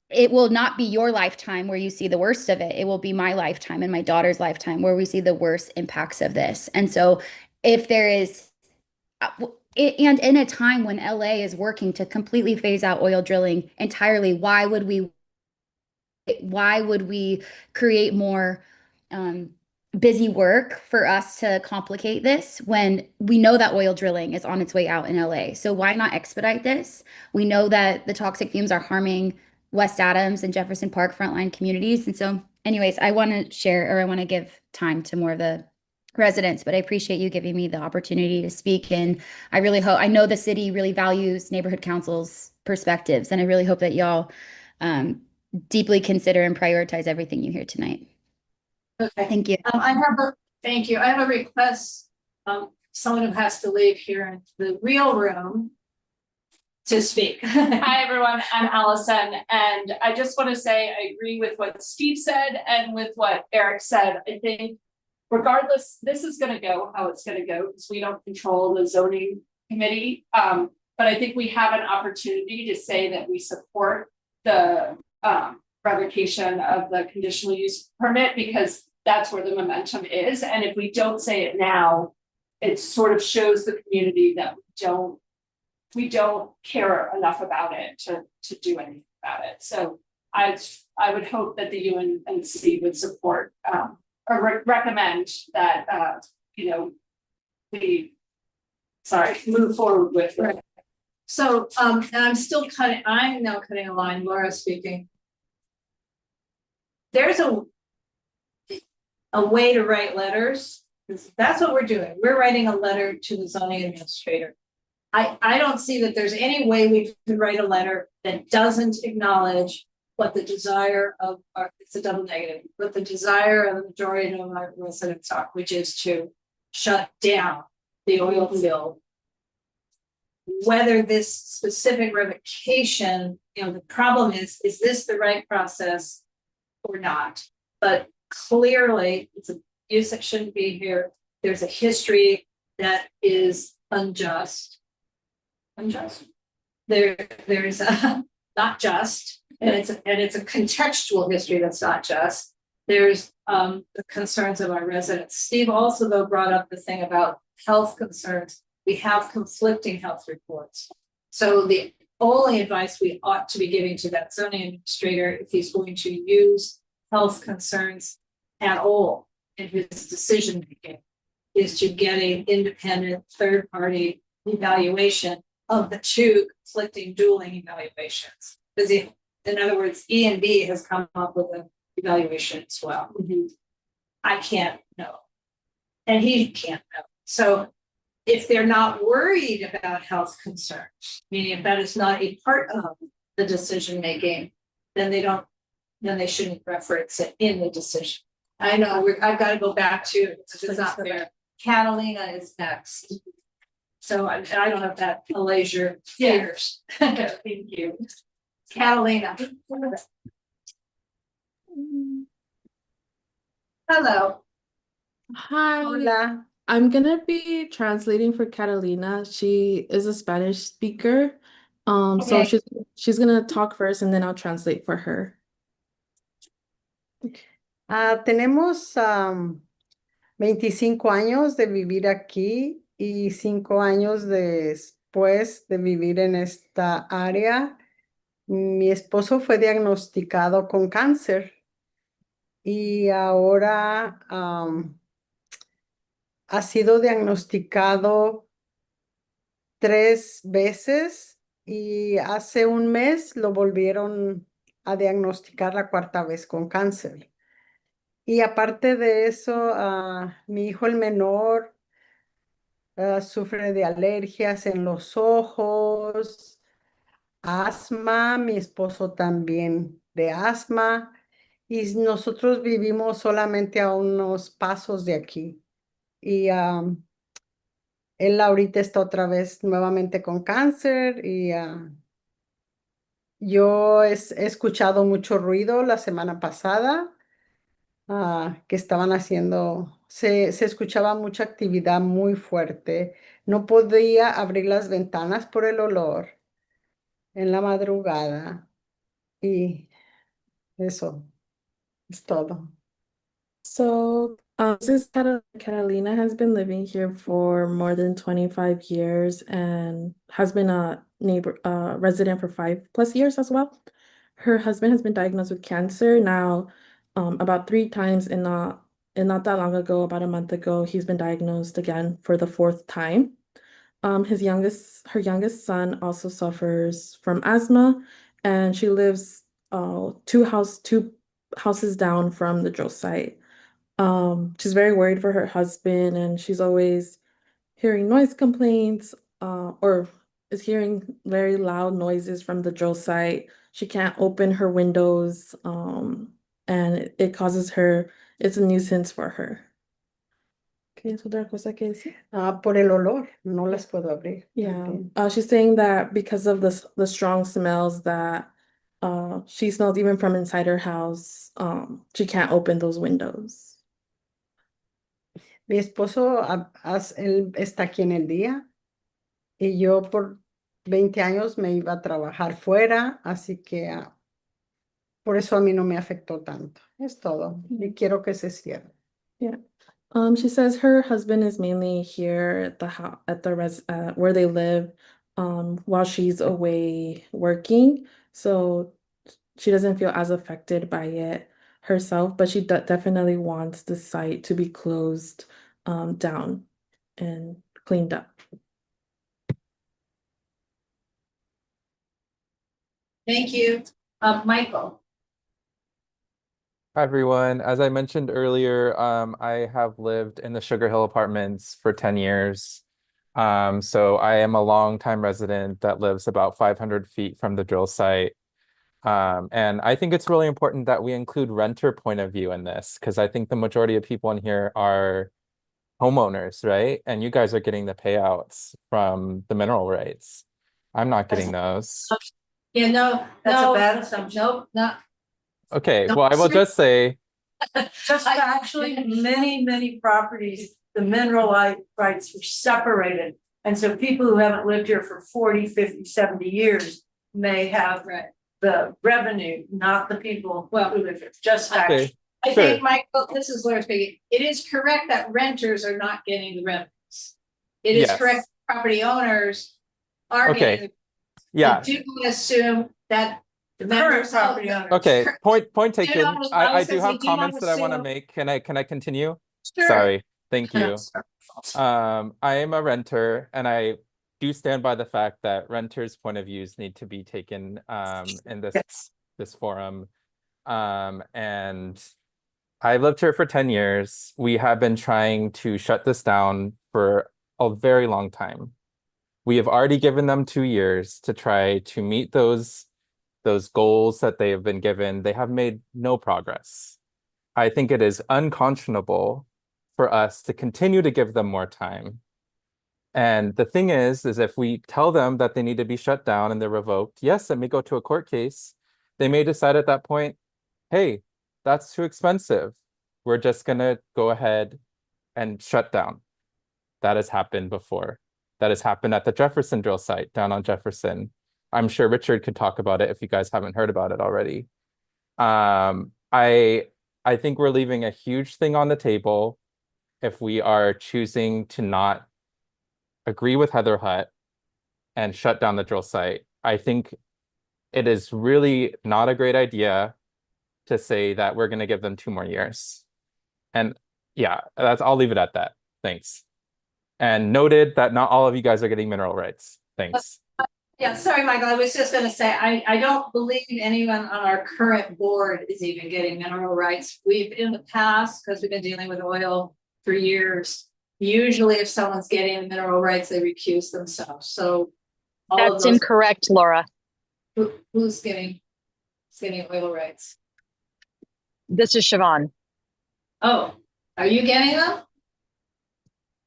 S: it will not be your lifetime where you see the worst of it. It will be my lifetime and my daughter's lifetime where we see the worst impacts of this. And so if there is, and in a time when LA is working to completely phase out oil drilling entirely, why would we create more busy work for us to complicate this when we know that oil drilling is on its way out in LA? So why not expedite this? We know that the toxic fumes are harming West Adams and Jefferson Park frontline communities. And so anyways, I want to share, or I want to give time to more of the residents, but I appreciate you giving me the opportunity to speak. And I really hope, I know the city really values neighborhood councils' perspectives, and I really hope that y'all deeply consider and prioritize everything you hear tonight.
B: Okay.
S: Thank you.
B: Thank you. I have a request. Someone who has to leave here in the real room to speak.
A: Hi, everyone. I'm Allison, and I just want to say I agree with what Steve said and with what Eric said. I think regardless, this is going to go how it's going to go because we don't control the zoning committee. But I think we have an opportunity to say that we support the revocation of the conditional use permit because that's where the momentum is. And if we don't say it now, it sort of shows the community that we don't care enough about it to do anything about it. So I would hope that the UNNC would support or recommend that we move forward with it.
B: So and I'm now cutting a line, Laura speaking. There's a way to write letters. That's what we're doing. We're writing a letter to the zoning administrator. I don't see that there's any way we could write a letter that doesn't acknowledge what the desire of it's a double negative, what the desire of the majority of our residents are, which is to shut down the oil field. Whether this specific revocation, the problem is this the right process or not? But clearly it's a use that shouldn't be here. There's a history that is unjust. There's a not just, and it's a contextual history that's not just. There's the concerns of our residents. Steve also though brought up the thing about health concerns. We have conflicting health reports. So the only advice we ought to be giving to that zoning administrator, if he's going to use health concerns at all in his decision making, is to get an independent third party evaluation of the two conflicting dueling evaluations. Because in other words, E&B has come up with an evaluation as well. I can't know. And he can't know. So if they're not worried about health concerns, meaning if that is not a part of the decision making, then they shouldn't reference it in the decision. I know I've got to go back to it's not there. Catalina is next. So I don't have that leisure fears. Thank you. Catalina. Hello.
T: Hi.
B: Hola.
T: I'm gonna be translating for Catalina. She is a Spanish speaker. So she's gonna talk first and then I'll translate for her. Okay.
H: Tenemos 25 años de vivir aquí y 5 años después de vivir en esta área. Mi esposo fue diagnosticado con cáncer y ahora ha sido diagnosticado 3 veces y hace un mes lo volvieron a diagnosticar la 4ª vez con cáncer. Y aparte de eso, mi hijo el menor sufre de alergias en los ojos, asma, mi esposo también de asma, y nosotros vivimos solamente a unos pasos de aquí. Y él ahorita está otra vez nuevamente con cáncer y yo he escuchado mucho ruido la semana pasada que estaban haciendo, se escuchaba mucha actividad muy fuerte. No podía abrir las ventanas por el olor en la madrugada y eso es todo.
T: So, Catalina has been living here for more than 25 years and has been a resident for 5+ years as well. Her husband has been diagnosed with cancer now, about 3 times and not that long ago, about a month ago, he's been diagnosed again for the 4th time. Her youngest son also suffers from asthma, and she lives two houses down from the drill site. She's very worried for her husband, and she's always hearing noise complaints, or is hearing very loud noises from the drill site. She can't open her windows, and it causes her, it's a nuisance for her. ¿Tienes otra cosa que decir?
H: Por el olor, no las puedo abrir.
T: Yeah, she's saying that because of the strong smells that she smells even from inside her house, she can't open those windows.
H: Mi esposo, él está aquí en el día y yo por 20 años me iba a trabajar fuera, así que por eso a mí no me afectó tanto. Es todo. Y quiero que se cierre.
T: Yeah. She says her husband is mainly here at the house, at the where they live, while she's away working. So she doesn't feel as affected by it herself, but she definitely wants the site to be closed down and cleaned up.
B: Thank you. Michael.
L: Hi, everyone. As I mentioned earlier, I have lived in the Sugar Hill Apartments for 10 years. So I am a longtime resident that lives about 500 feet from the drill site. And I think it's really important that we include renter point of view in this, because I think the majority of people in here are homeowners, right? And you guys are getting the payouts from the mineral rights. I'm not getting those.
B: Yeah, no,
D: That's
B: no,
D: a bad assumption.
B: nope, not.
L: Okay,
B: No,
L: well, I will just say,
D: Just actually, many properties, the mineral rights were separated. And so people who haven't lived here for 40, 50, 70 years may have the revenue, not the people who live here, just
L: okay,
D: facts.
B: I
L: sure.
B: think, Michael, this is what I'm speaking. It is correct that renters are not getting the revenues. It is
L: Yes.
B: correct property owners are
L: Okay.
B: getting.
L: Yeah.
B: I do assume that the
D: Current
B: members of
D: property owners.
L: Okay, point
B: Do
L: taken.
B: not-
L: I
B: was
L: do
B: gonna say,
L: have
B: do not
L: comments that I want to
B: assume-
L: make. Can I continue?
B: Sure.
L: Sorry. Thank
B: No,
L: you.
B: sorry.
L: I am a renter, and I do stand by the fact that renters' point of views need to be taken in this forum. And I've lived here for 10 years. We have been trying to shut this down for a very long time. We have already given them 2 years to try to meet those goals that they have been given. They have made no progress. I think it is unconscionable for us to continue to give them more time. And the thing is if we tell them that they need to be shut down and they're revoked, yes, it may go to a court case. They may decide at that point, hey, that's too expensive. We're just gonna go ahead and shut down. That has happened before. That has happened at the Jefferson drill site down on Jefferson. I'm sure Richard could talk about it if you guys haven't heard about it already. I I think we're leaving a huge thing on the table if we are choosing to not agree with Heather Hutt and shut down the drill site. I think it is really not a great idea to say that we're going to give them 2 more years. And yeah, I'll leave it at that. Thanks. And noted that not all of you guys are getting mineral rights. Thanks.
B: Yeah, sorry, Michael, I was just gonna say, I don't believe anyone on our current board is even getting mineral rights. We've in the past, because we've been dealing with oil for years, usually if someone's getting mineral rights, they recuse themselves, so. All of
N: That's
B: those,
N: incorrect, Laura.
B: who's getting oil rights?
N: This is Siobhan.
B: Oh, are you getting them?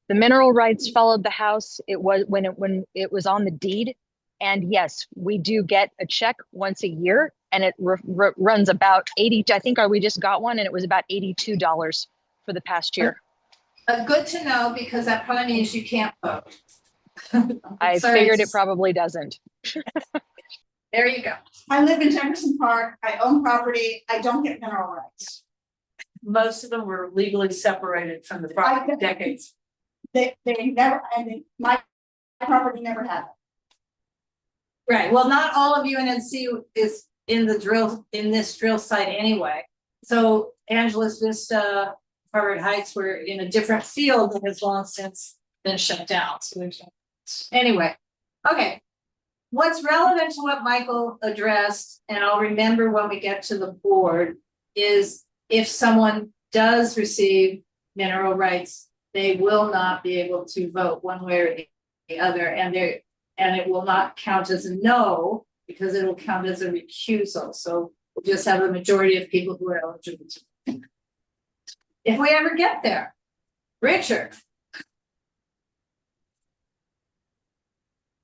N: The mineral rights followed the house. It was when it was on the deed. And yes, we do get a check once a year, and it runs about 80. I think we just got one, and it was about $82 for the past year.
B: Good to know, because that probably means you can't vote.
N: I figured it probably doesn't.
B: There you go.
Q: I live in Jefferson Park, I own property, I don't get mineral rights.
D: Most of them were legally separated from the property decades.
Q: They never, my property never had them.
B: Right, well, not all of UNNC is in this drill site anyway. So Angeles Vista, Harvard Heights were in a different field that has long since been shut down. So anyway, okay. What's relevant to what Michael addressed, and I'll remember when we get to the board, is if someone does receive mineral rights, they will not be able to vote one way or the other, and it will not count as a no, because it will count as a recusal. So we'll just have a majority of people who are eligible to. If we ever get there. Richard.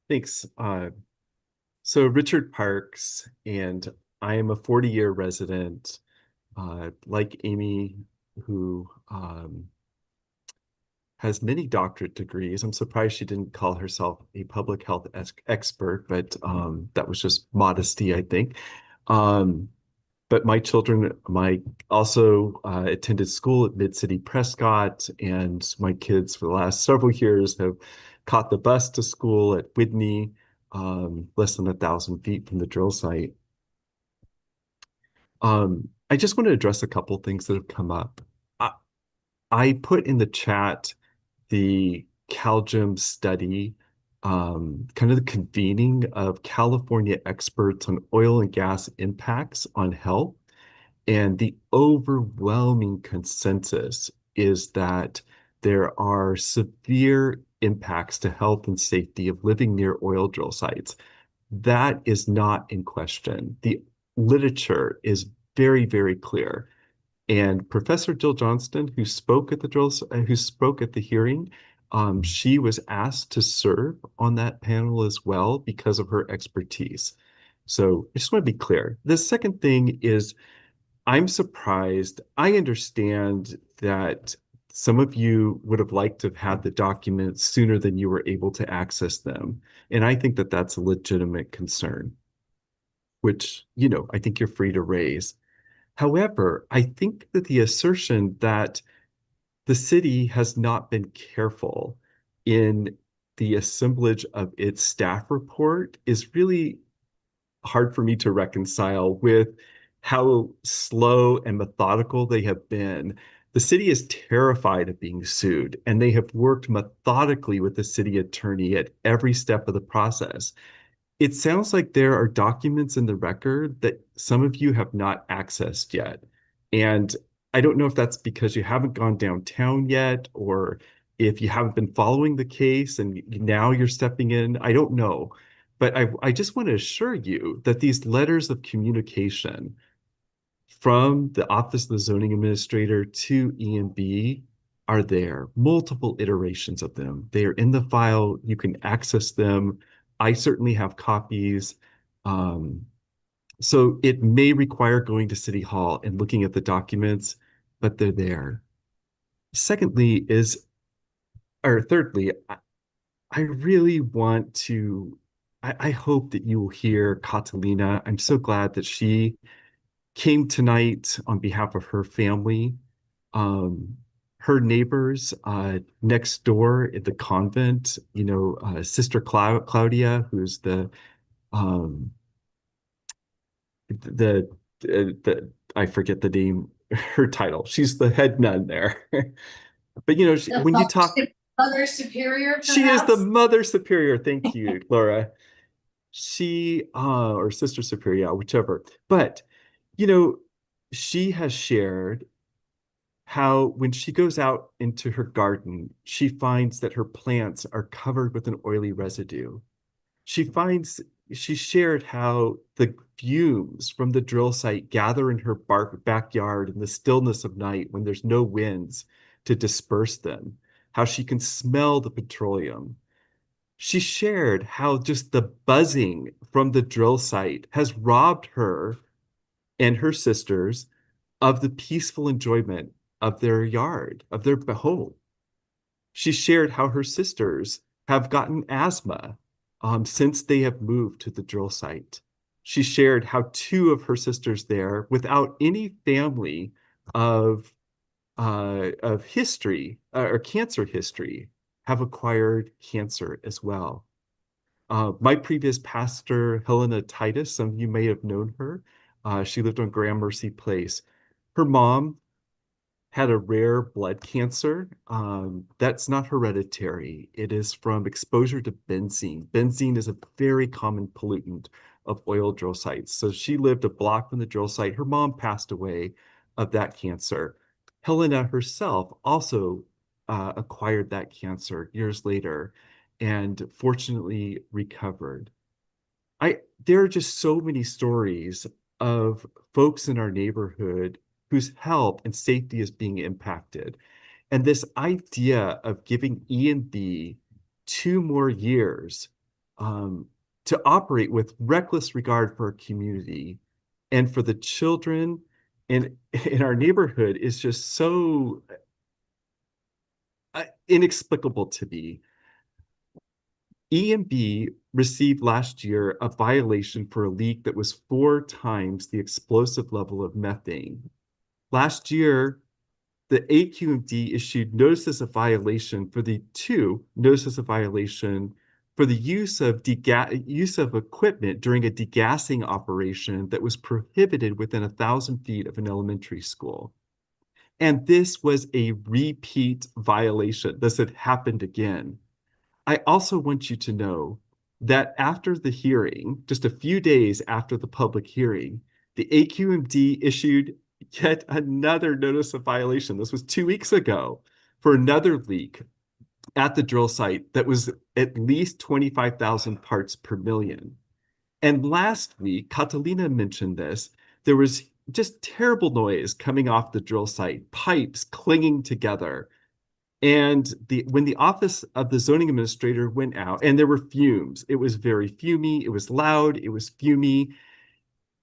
C: Thanks. So Richard Parks, and I am a 40-year resident, like Amy, who has many doctorate degrees. I'm surprised she didn't call herself a public health expert, but that was just modesty, I think. But my children, also attended school at Mid-City Prescott, and my kids for the last several years have caught the bus to school at Whitney, less than 1,000 feet from the drill site. I just want to address a couple things that have come up. I put in the chat the CalGEM study, kind of the convening of California experts on oil and gas impacts on health. And the overwhelming consensus is that there are severe impacts to health and safety of living near oil drill sites. That is not in question. The literature is very, very clear. And Professor Jill Johnston, who spoke at the hearing, she was asked to serve on that panel as well because of her expertise. So I just want to be clear. The second thing is, I'm surprised. I understand that some of you would have liked to have had the documents sooner than you were able to access them. And I think that that's a legitimate concern, which, I think you're free to raise. However, I think that the assertion that the city has not been careful in the assemblage of its staff report is really hard for me to reconcile with how slow and methodical they have been. The city is terrified of being sued, and they have worked methodically with the city attorney at every step of the process. It sounds like there are documents in the record that some of you have not accessed yet. And I don't know if that's because you haven't gone downtown yet, or if you haven't been following the case and now you're stepping in. I don't know. But I just want to assure you that these letters of communication from the Office of the Zoning Administrator to EMB are there, multiple iterations of them. They are in the file. You can access them. I certainly have copies. So it may require going to City Hall and looking at the documents, but they're there. Thirdly, I really want to, I hope that you will hear Catalina. I'm so glad that she came tonight on behalf of her family. Her neighbors next door at the convent, Sister Claudia, who's the I forget the name, her title. She's the head nun there. But when you talk,
B: Mother Superior,
C: she is the
B: perhaps?
C: Mother Superior. Thank you, Laura. She or Sister Superior, whichever. But she has shared how when she goes out into her garden, she finds that her plants are covered with an oily residue. She shared how the fumes from the drill site gather in her backyard in the stillness of night when there's no winds to disperse them, how she can smell the petroleum. She shared how just the buzzing from the drill site has robbed her and her sisters of the peaceful enjoyment of their yard, of their home. She shared how her sisters have gotten asthma since they have moved to the drill site. She shared how two of her sisters there, without any family of history or cancer history, have acquired cancer as well. My previous pastor, Helena Titus, some of you may have known her. She lived on Grand Mercy Place. Her mom had a rare blood cancer. That's not hereditary. It is from exposure to benzene. Benzene is a very common pollutant of oil drill sites. So she lived a block from the drill site. Her mom passed away of that cancer. Helena herself also acquired that cancer years later and fortunately recovered. There are just so many stories of folks in our neighborhood whose health and safety is being impacted. And this idea of giving E&B 2 more years to operate with reckless regard for our community and for the children in our neighborhood is just so inexplicable to me. E&B received last year a violation for a leak that was 4 times the explosive level of methane. Last year, the AQMD issued notices of violation for the 2 notices of violation for the use of equipment during a degassing operation that was prohibited within 1,000 feet of an elementary school. And this was a repeat violation. This had happened again. I also want you to know that after the hearing, just a few days after the public hearing, the AQMD issued yet another notice of violation. This was 2 weeks ago for another leak at the drill site that was at least 25,000 parts per million. And last week, Catalina mentioned this, there was just terrible noise coming off the drill site, pipes clinging together. And when the office of the zoning administrator went out, and there were fumes, it was very fumy, it was loud, it was fumy.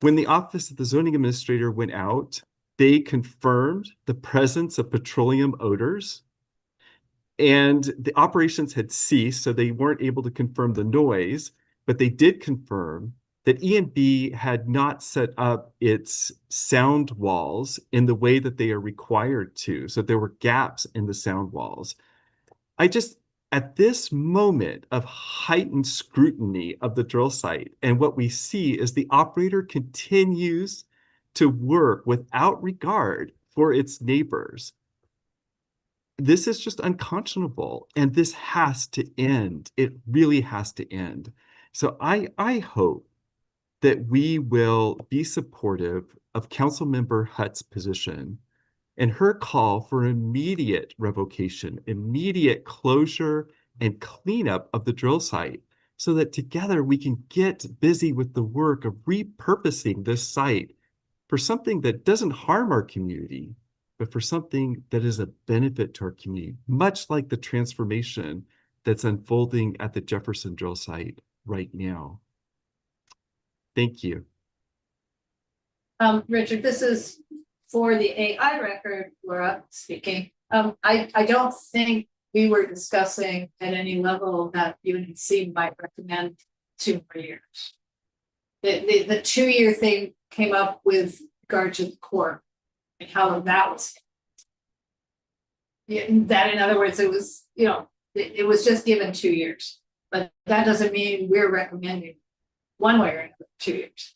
C: When the office of the zoning administrator went out, they confirmed the presence of petroleum odors, and the operations had ceased, so they weren't able to confirm the noise, but they did confirm that E&B had not set up its sound walls in the way that they are required to. So there were gaps in the sound walls. At this moment of heightened scrutiny of the drill site, and what we see is the operator continues to work without regard for its neighbors. This is just unconscionable, and this has to end. It really has to end. So I hope that we will be supportive of Councilmember Hutt's position and her call for immediate revocation, immediate closure, and cleanup of the drill site so that together we can get busy with the work of repurposing this site for something that doesn't harm our community, but for something that is a benefit to our community, much like the transformation that's unfolding at the Jefferson drill site right now. Thank you.
B: Richard, this is for the AI record, Laura speaking. I don't think we were discussing at any level that UNNC might recommend 2 more years. The 2-year thing came up with regard to the court and how that was. Yeah, that in other words, it was, you know, it was just given 2 years, but that doesn't mean we're recommending one way or another 2 years.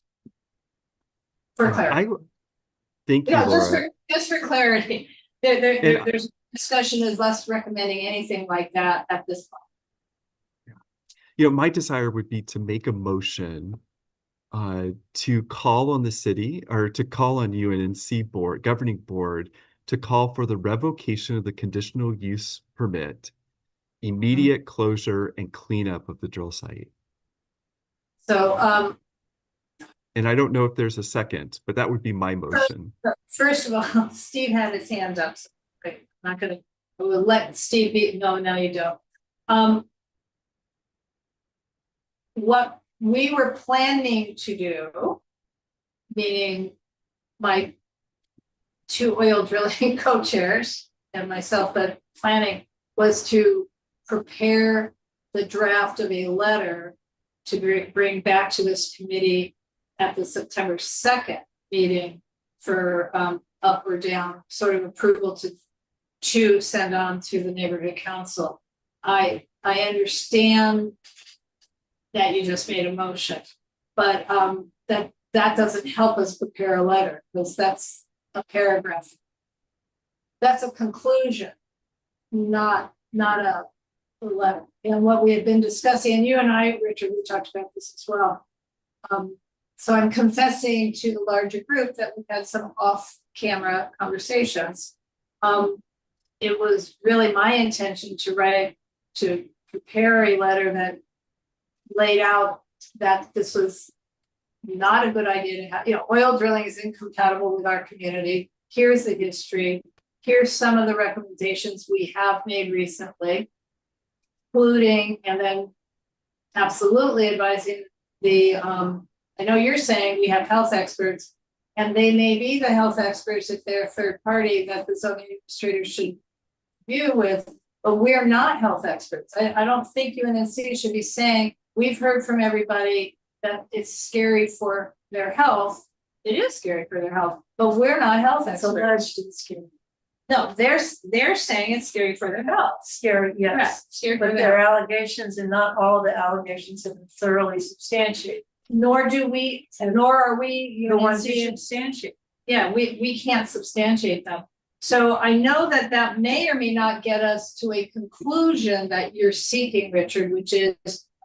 B: For clarity.
C: Thank you,
B: Yeah,
C: Laura.
B: just for clarity, there's discussion is less recommending anything like that at this point.
C: You know, my desire would be to make a motion to call on the city or to call on UNNC board, governing board, to call for the revocation of the conditional use permit, immediate closure and cleanup of the drill site.
B: So,
C: and I don't know if there's a second, but that would be my motion.
B: First of all, Steve had his hand up. So, okay, I'm not gonna, we'll let Steve be, no, you don't. What we were planning to do, meaning my 2 oil drilling co-chairs and myself, but planning was to prepare the draft of a letter to bring back to this committee at the September 2nd meeting for up or down sort of approval to send on to the neighborhood council. I understand that you just made a motion, but that doesn't help us prepare a letter because that's a paragraph. That's a conclusion, not a letter. And what we had been discussing, and you and I, Richard, we talked about this as well. So I'm confessing to the larger group that we had some off-camera conversations. It was really my intention to prepare a letter that laid out that this was not a good idea to have, you know, oil drilling is incompatible with our community. Here's the history. Here's some of the recommendations we have made recently, including, and then absolutely advising the, I know you're saying we have health experts, and they may be the health experts if they're a third party that the zoning administrator should view with, but we're not health experts. I don't think UNNC should be saying, we've heard from everybody that it's scary for their health. It is scary for their health, but we're not health experts. It's scary. No, they're saying it's scary for their health.
D: Scary, yes.
B: Right, scary
D: But
B: for
D: there
B: their
D: are allegations, and not all of the allegations have been thoroughly substantiated.
B: nor are we
D: The ones
B: UNNC
D: you
B: substantiate. Yeah, we can't substantiate them. So I know that may or may not get us to a conclusion that you're seeking, Richard, which is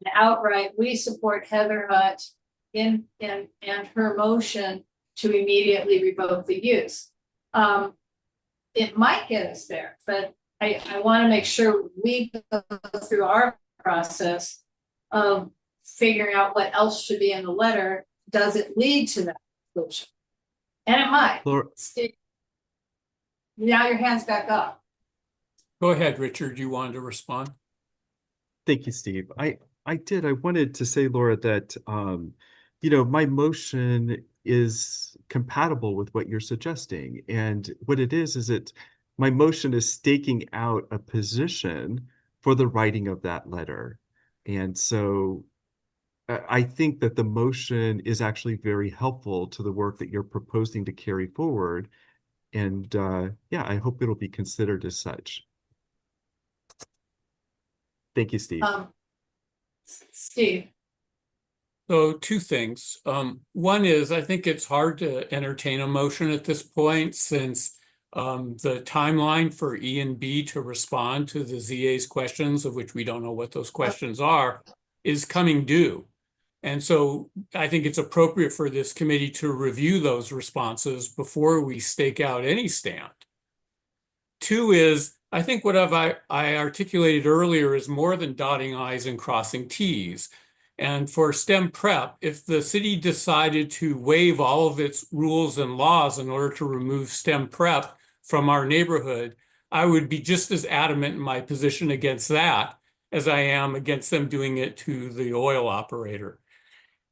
B: an outright, we support Heather Hutt in her motion to immediately revoke the use. It might get us there, but I want to make sure we go through our process of figuring out what else should be in the letter. Does it lead to that conclusion? And it might.
C: Laura,
B: now your hand's back up.
E: Go ahead, Richard. You wanted to respond?
C: thank you, Steve. I did. I wanted to say, Laura, that you know, my motion is compatible with what you're suggesting. And what it is my motion is staking out a position for the writing of that letter. And so I think that the motion is actually very helpful to the work that you're proposing to carry forward. And yeah, I hope it'll be considered as such. Thank you, Steve.
B: Steve.
E: So 2 things. One is I think it's hard to entertain a motion at this point since the timeline for E and B to respond to the ZA's questions, of which we don't know what those questions are, is coming due. And so I think it's appropriate for this committee to review those responses before we stake out any stand. 2 is, I think what I articulated earlier is more than dotting I's and crossing T's. And for STEM prep, if the city decided to waive all of its rules and laws in order to remove STEM prep from our neighborhood, I would be just as adamant in my position against that as I am against them doing it to the oil operator.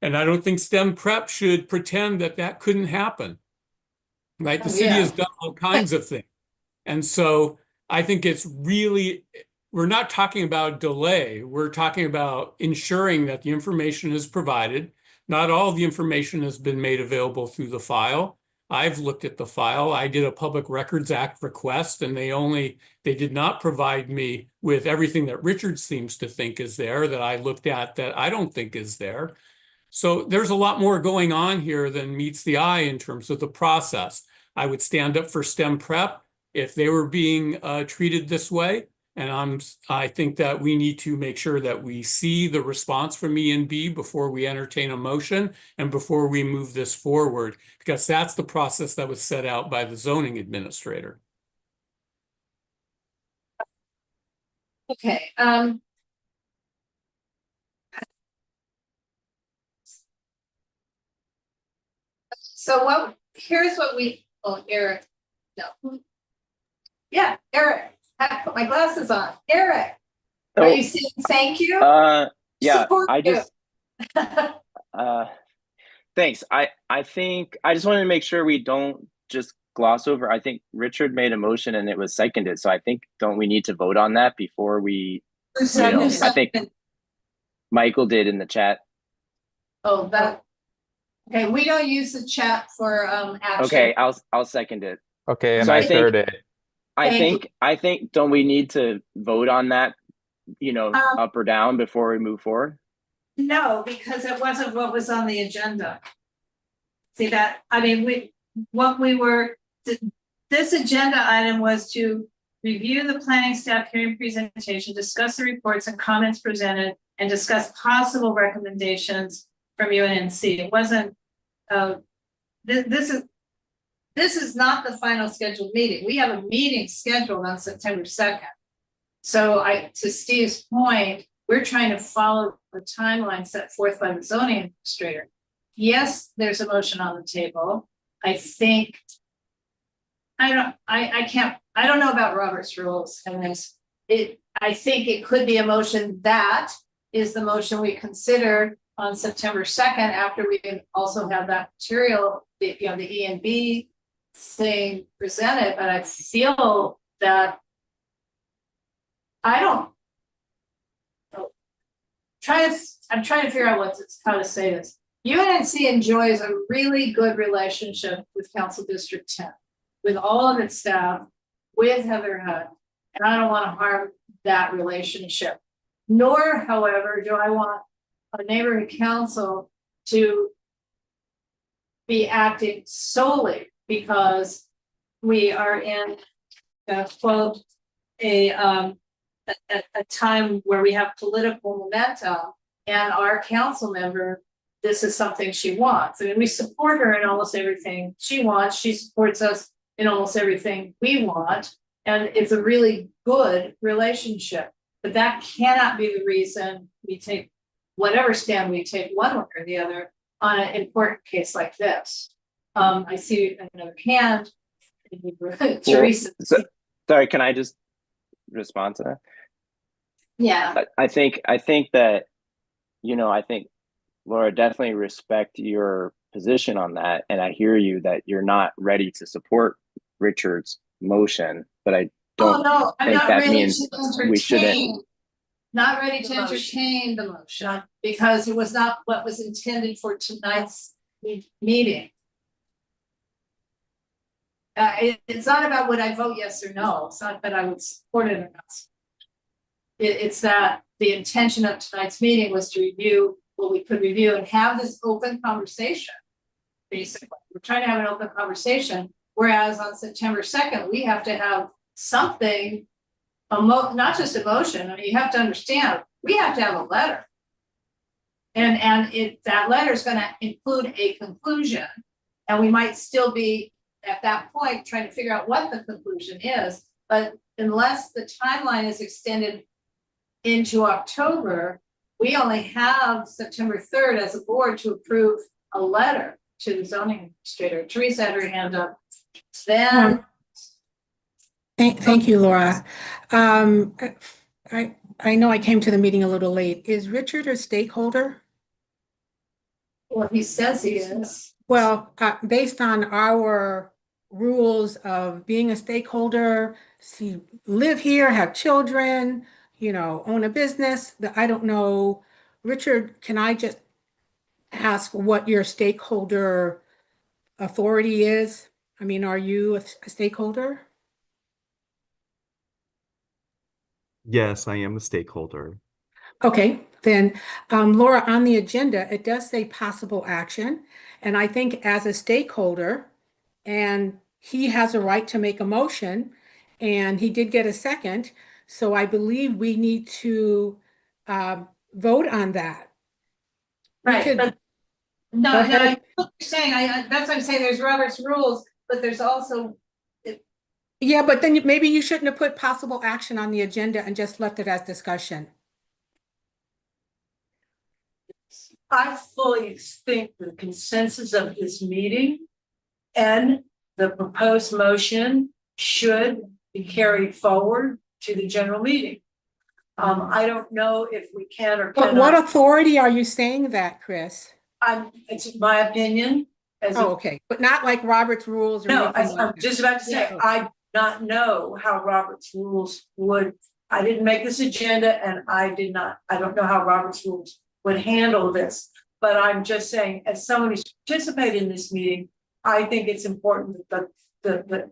E: And I don't think STEM prep should pretend that that couldn't happen. Right? The city has done all kinds of things. And so I think it's really, we're not talking about delay. We're talking about ensuring that the information is provided. Not all the information has been made available through the file. I've looked at the file. I did a Public Records Act request, and they did not provide me with everything that Richard seems to think is there, that I looked at that I don't think is there. So there's a lot more going on here than meets the eye in terms of the process. I would stand up for STEM prep if they were being treated this way. And I think that we need to make sure that we see the response from E&B before we entertain a motion and before we move this forward, because that's the process that was set out by the zoning administrator.
B: Okay, so here's what Eric, no. Yeah, Eric, I have to put my glasses on. Eric, are you saying thank you?
R: Yeah,
B: Support
R: I
B: you.
R: just, thanks. I think, I just wanted to make sure we don't just gloss over. I think Richard made a motion and it was seconded. So I think, don't we need to vote on that before we, I think Michael did in the chat.
B: Oh, okay, we don't use the chat for action.
R: Okay, I'll second it.
L: Okay, and
R: So
L: I third it.
R: I think, don't we need to vote on that, up or down before we move forward?
B: No, because it wasn't what was on the agenda. See that, I mean, this agenda item was to review the planning staff hearing presentation, discuss the reports and comments presented, and discuss possible recommendations from UNNC. It wasn't, this is not the final scheduled meeting. We have a meeting scheduled on September 2nd. So to Steve's point, we're trying to follow the timeline set forth by the zoning administrator. Yes, there's a motion on the table. I think, I don't know about Robert's rules and this. I think it could be a motion that is the motion we consider on September 2nd, after we also have that material, the E&B thing presented. But I feel that I'm trying to figure out how to say this. UNNC enjoys a really good relationship with Council District 10, with all of its staff, with Heather Hutt, and I don't want to harm that relationship. Nor, however, do I want a neighborhood council to be acting solely because we are in quote a time where we have political momentum, and our council member, this is something she wants. I mean, we support her in almost everything she wants. She supports us in almost everything we want. And it's a really good relationship. But that cannot be the reason we take whatever stand we take, one way or the other, on an important case like this. I see another hand. Teresa.
R: Sorry, can I just respond to that?
B: Yeah.
R: I think that, I think, Laura, definitely respect your position on that. And I hear you that you're not ready to support Richard's motion, but I don't think that means we shouldn't.
B: Not ready to entertain the motion because it was not what was intended for tonight's meeting. It's not about would I vote yes or no. It's not that I would support it or not. It's that the intention of tonight's meeting was to review what we could review and have this open conversation. Basically, we're trying to have an open conversation. Whereas on September 2nd, we have to have something, not just a motion. I mean, you have to understand, we have to have a letter. And that letter is going to include a conclusion. And we might still be at that point trying to figure out what the conclusion is. But unless the timeline is extended into October, we only have September 3rd as a board to approve a letter to the zoning administrator. Teresa had her hand up. Then
P: Thank you, Laura. I know I came to the meeting a little late. Is Richard a stakeholder?
B: Well, he says he is.
P: Well, based on our rules of being a stakeholder, live here, have children, own a business, I don't know. Richard, can I just ask what your stakeholder authority is? I mean, are you a stakeholder?
C: Yes, I am a stakeholder.
P: Okay, then, Laura, on the agenda, it does say possible action. And I think as a stakeholder, and he has a right to make a motion, and he did get a second. So I believe we need to vote on that. We
B: Right,
P: could-
B: but
P: Go
B: no, I
P: ahead.
B: know what you're saying, that's what I'm saying, there's Robert's rules, but there's also,
P: Yeah, but then maybe you shouldn't have put possible action on the agenda and just left it as discussion.
D: I fully think the consensus of this meeting and the proposed motion should be carried forward to the general meeting. I don't know if we can or
P: But what
D: cannot.
P: authority are you saying that, Chris?
D: It's my opinion.
P: Oh, okay, but not like Robert's rules or
D: No,
P: anything like
D: I'm
P: that.
D: just about to say,
P: Yeah.
D: I do not know how Robert's rules would, I didn't make this agenda and I don't know how Robert's rules would handle this. But I'm just saying, as someone who's participated in this meeting, I think it's important that the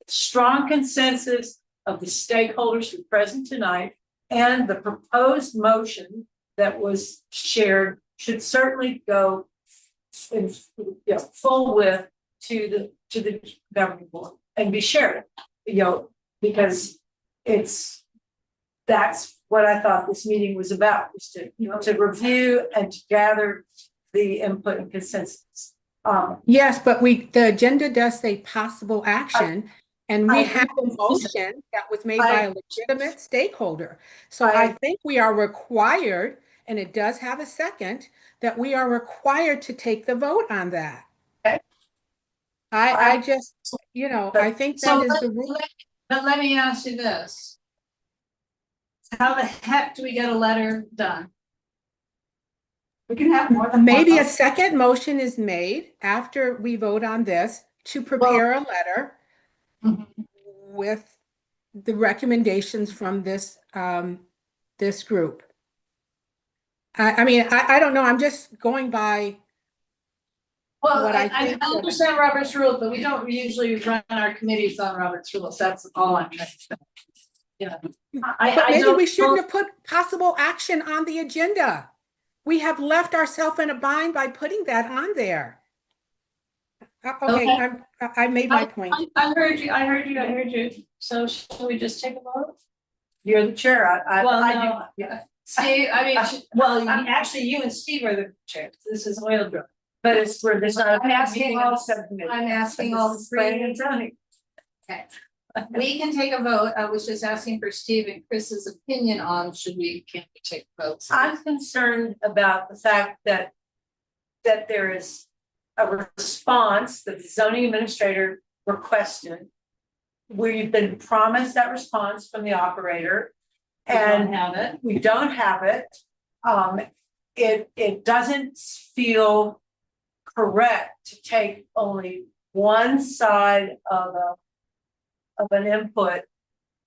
D: strong consensus of the stakeholders who are present tonight and the proposed motion that was shared should certainly go in full width to the governing board and be shared, because that's what I thought this meeting was about, was to review and to gather the input and consensus.
P: Yes, but the agenda does say possible action, and we have a motion that was made by a legitimate stakeholder. So I think we are required, and it does have a second, that we are required to take the vote on that.
D: Okay.
P: I just, I think that is the rule.
B: But let me ask you this. How the heck do we get a letter done? We can have more than
P: Maybe
B: one
P: a
B: vote.
P: second motion is made after we vote on this to prepare a letter with the recommendations from this this group. I mean, I don't know. I'm just going by
B: Well,
P: what
B: I
P: think that-
B: understand Robert's rules, but we don't usually run our committees on Robert's rules. That's all I'm trying to say.
P: But maybe we shouldn't have put possible action on the agenda. We have left ourselves in a bind by putting that on there. Okay, I made my point.
B: I heard you. So should we just take a vote?
D: You're the chair.
B: See, I mean, actually, you and Steve are the chairs. This is oil drum.
D: But it's where there's not.
B: I'm asking all
D: subcommittee.
B: I'm asking all three. Okay. We can take a vote. I was just asking for Steve and Chris's opinion on can we take votes?
D: I'm concerned about the fact that there is a response that the zoning administrator requested. We've been promised that response from the operator. And we don't have it. It doesn't feel correct to take only one side of an input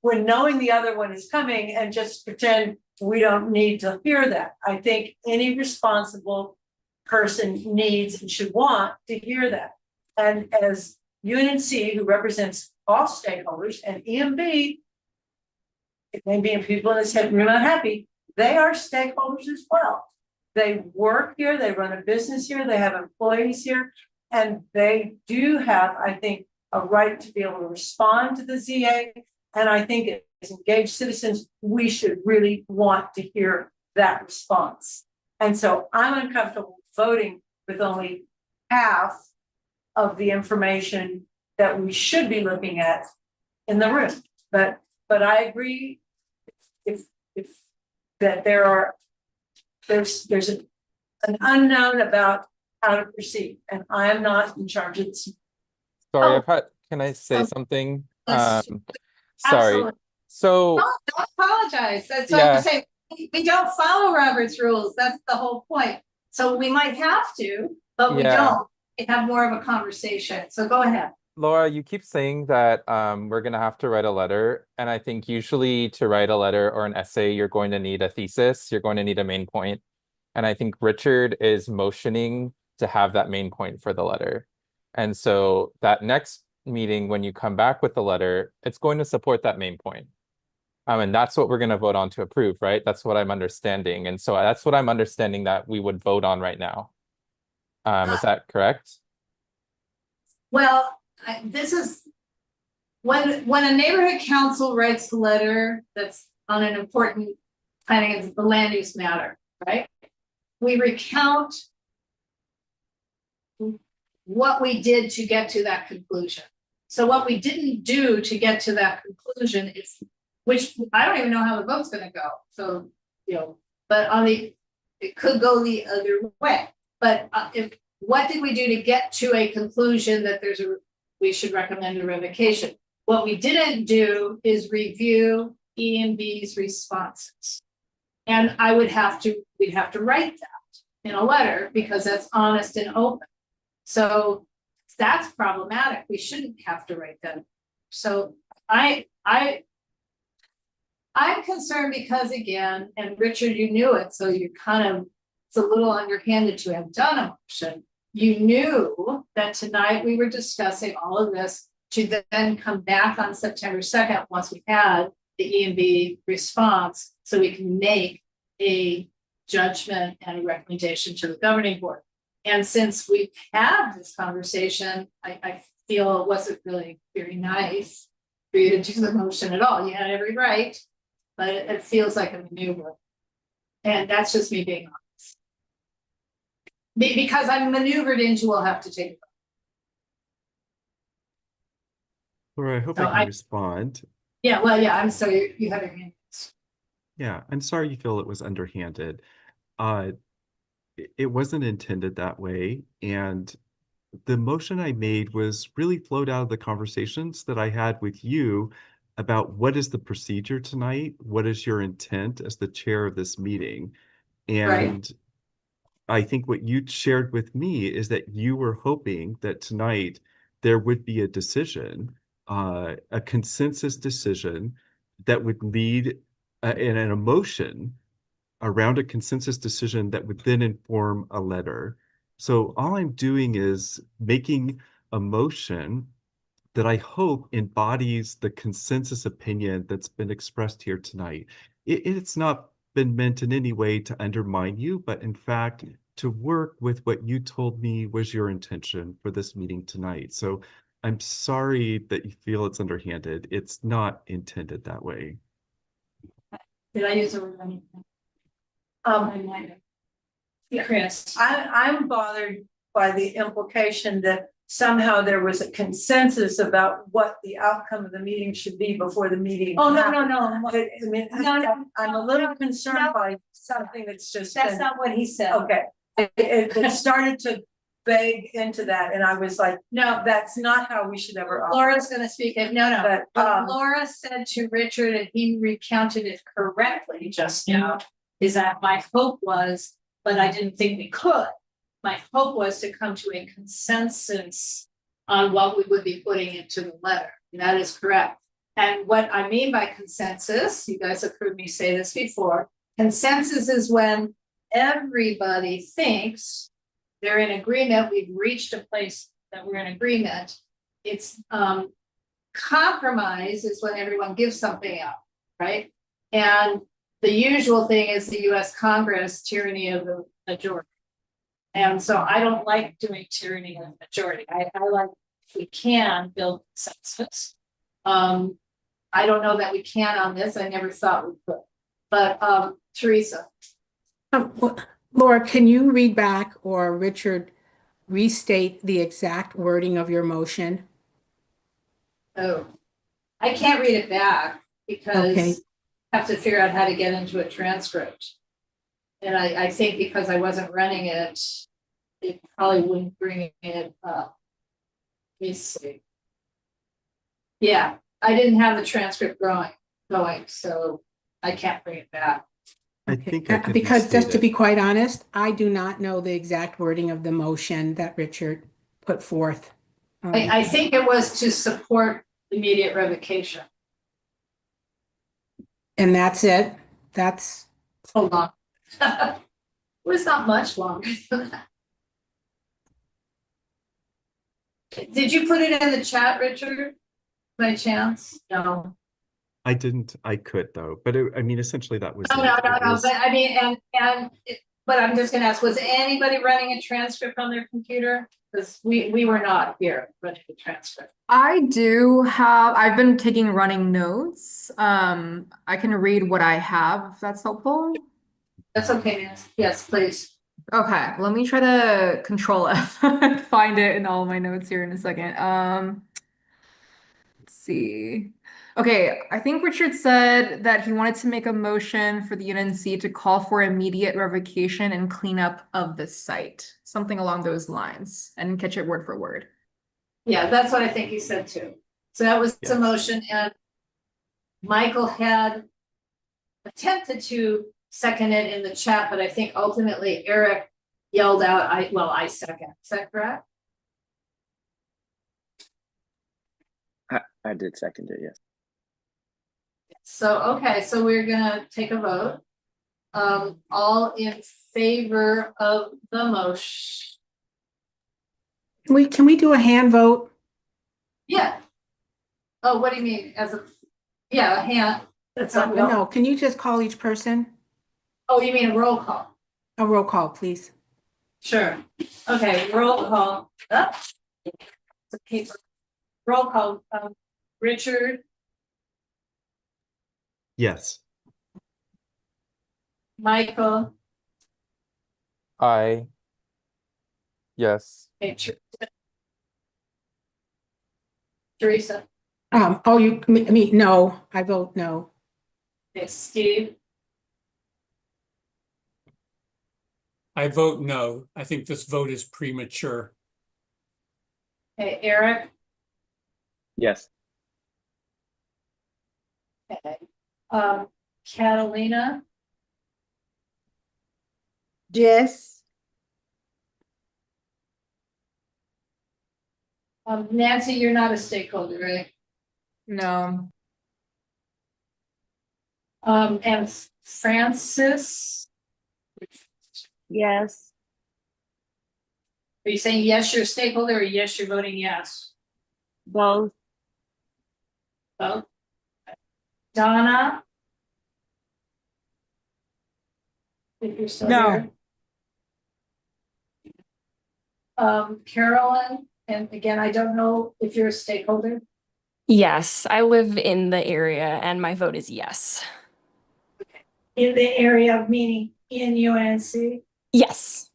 D: when knowing the other one is coming and just pretend we don't need to hear that. I think any responsible person needs and should want to hear that. And as UNNC, who represents all stakeholders, and EMB, it may be people in this room unhappy, they are stakeholders as well. They work here, they run a business here, they have employees here, and they do have, I think, a right to be able to respond to the ZA. And I think as engaged citizens, we should really want to hear that response. And so I'm uncomfortable voting with only half of the information that we should be looking at in the room. But I agree if that there's an unknown about how to proceed, and I am not in charge of this.
L: Sorry, can I say something?
B: Yes.
L: Sorry.
B: Absolutely.
L: So
B: Don't apologize. That's what I'm saying. We don't follow Robert's rules. That's the whole point. So we might have to, but we don't. We have more of a conversation. So go ahead.
L: Laura, you keep saying that we're going to have to write a letter. And I think usually to write a letter or an essay, you're going to need a thesis. You're going to need a main point. And I think Richard is motioning to have that main point for the letter. And so that next meeting, when you come back with the letter, it's going to support that main point. And that's what we're going to vote on to approve, right? That's what I'm understanding. And so that's what I'm understanding that we would vote on right now. Is that correct?
B: Well, this is, when a neighborhood council writes a letter that's on an important planning of the land use matter, right? We recount what we did to get to that conclusion. So what we didn't do to get to that conclusion is, which I don't even know how the vote's gonna go. So, you know, but it could go the other way. But what did we do to get to a conclusion that we should recommend a revocation? What we didn't do is review EMB's responses. And we'd have to write that in a letter because that's honest and open. So that's problematic. We shouldn't have to write that. So I'm concerned because, again, and Richard, you knew it, so you're it's a little underhanded to have done a motion. You knew that tonight we were discussing all of this to then come back on September 2nd once we had the EMB response, so we can make a judgment and a recommendation to the governing board. And since we've had this conversation, I feel it wasn't really very nice for you to do the motion at all. You had every right, but it feels like a maneuver. And that's just me being honest. Because I'm maneuvered into, we'll have to take it.
C: Laura, I hope I can respond.
B: Yeah, well, yeah, I'm sorry you have your hand.
C: Yeah, I'm sorry you feel it was underhanded. It wasn't intended that way. And the motion I made was really flowed out of the conversations that I had with you about what is the procedure tonight? What is your intent as the chair of this meeting? And I think what you shared with me is that you were hoping that tonight there would be a decision, a consensus decision that would lead in an emotion around a consensus decision that would then inform a letter. So all I'm doing is making a motion that I hope embodies the consensus opinion that's been expressed here tonight. It's not been meant in any way to undermine you, but in fact, to work with what you told me was your intention for this meeting tonight. So I'm sorry that you feel it's underhanded. It's not intended that way.
B: Did I use the word anything?
D: Chris, I'm bothered by the implication that somehow there was a consensus about what the outcome of the meeting should be before the meeting.
B: Oh,
D: happened.
B: no.
D: I mean, I'm a little concerned by something that's just.
B: That's not what he said.
D: Okay, it started to beg into that, and I was like, no, that's not how we should ever.
B: Laura's going to speak. No. But Laura said to Richard, and he recounted it correctly just now, is that my hope was, but I didn't think we could. My hope was to come to a consensus on what we would be putting into the letter. And that is correct. And what I mean by consensus, you guys have heard me say this before, consensus is when everybody thinks they're in agreement, we've reached a place that we're in agreement. It's compromise is when everyone gives something up, right? And the usual thing is the US Congress tyranny of the majority. And so I don't like doing tyranny of the majority. I like, if we can, build consensus. I don't know that we can on this. I never thought we could. But Teresa.
P: Laura, can you read back, or Richard restate the exact wording of your motion?
B: Oh, I can't read it back because I have to figure out how to get into a transcript. And I think because I wasn't running it, it probably wouldn't bring it up. Let me see. Yeah, I didn't have the transcript going, so I can't bring it back.
C: I think
P: because just to be quite honest, I do not know the exact wording of the motion that Richard put forth.
B: I think it was to support immediate revocation.
P: And that's it? That's
B: so long. It was not much longer than that. Did you put it in the chat, Richard? By chance? No.
C: I didn't. I could though, but I mean, essentially that was
B: No,
C: it.
B: no,
C: It
B: no, no,
C: was-
B: but I mean, but I'm just gonna ask, was anybody running a transcript on their computer? Because we were not here running the transcript.
M: I've been taking running notes. I can read what I have if that's helpful.
B: That's okay, Nancy. Yes, please.
M: Okay, let me try to control F and find it in all of my notes here in a second. Let's see. Okay, I think Richard said that he wanted to make a motion for the UNNC to call for immediate revocation and cleanup of the site, something along those lines. I didn't catch it word for word.
B: Yeah, that's what I think he said too. So that was the motion, and Michael had attempted to second it in the chat, but I think ultimately Eric yelled out, I second. Is that correct?
R: I did second it, yes.
B: So, okay, so we're gonna take a vote. All in favor of the motion?
P: Can we do a hand vote?
B: Yeah. Oh, what do you mean? Yeah, a hand. That's not
P: No, can you just call each person?
B: Oh, you mean a roll call?
P: A roll call, please.
B: Sure. Okay, roll call. It's a paper. Roll call. Richard,
C: Yes.
B: Michael,
L: Yes.
B: Teresa,
P: You mean no, I vote no.
B: okay, Steve,
E: I vote no. I think this vote is premature.
B: okay, Eric,
R: Yes.
B: okay. Catalina,
H: Yes.
B: Nancy, you're not a stakeholder, right?
M: No.
B: And Francis,
N: Yes.
B: are you saying yes, you're a stakeholder, or yes, you're voting yes?
N: Both.
B: Both. Donna? If you're still
J: No.
B: here. Carolyn, and again, I don't know if you're a stakeholder.
U: Yes, I live in the area and my vote is yes.
B: In the area, meaning in UNC?
U: Yes.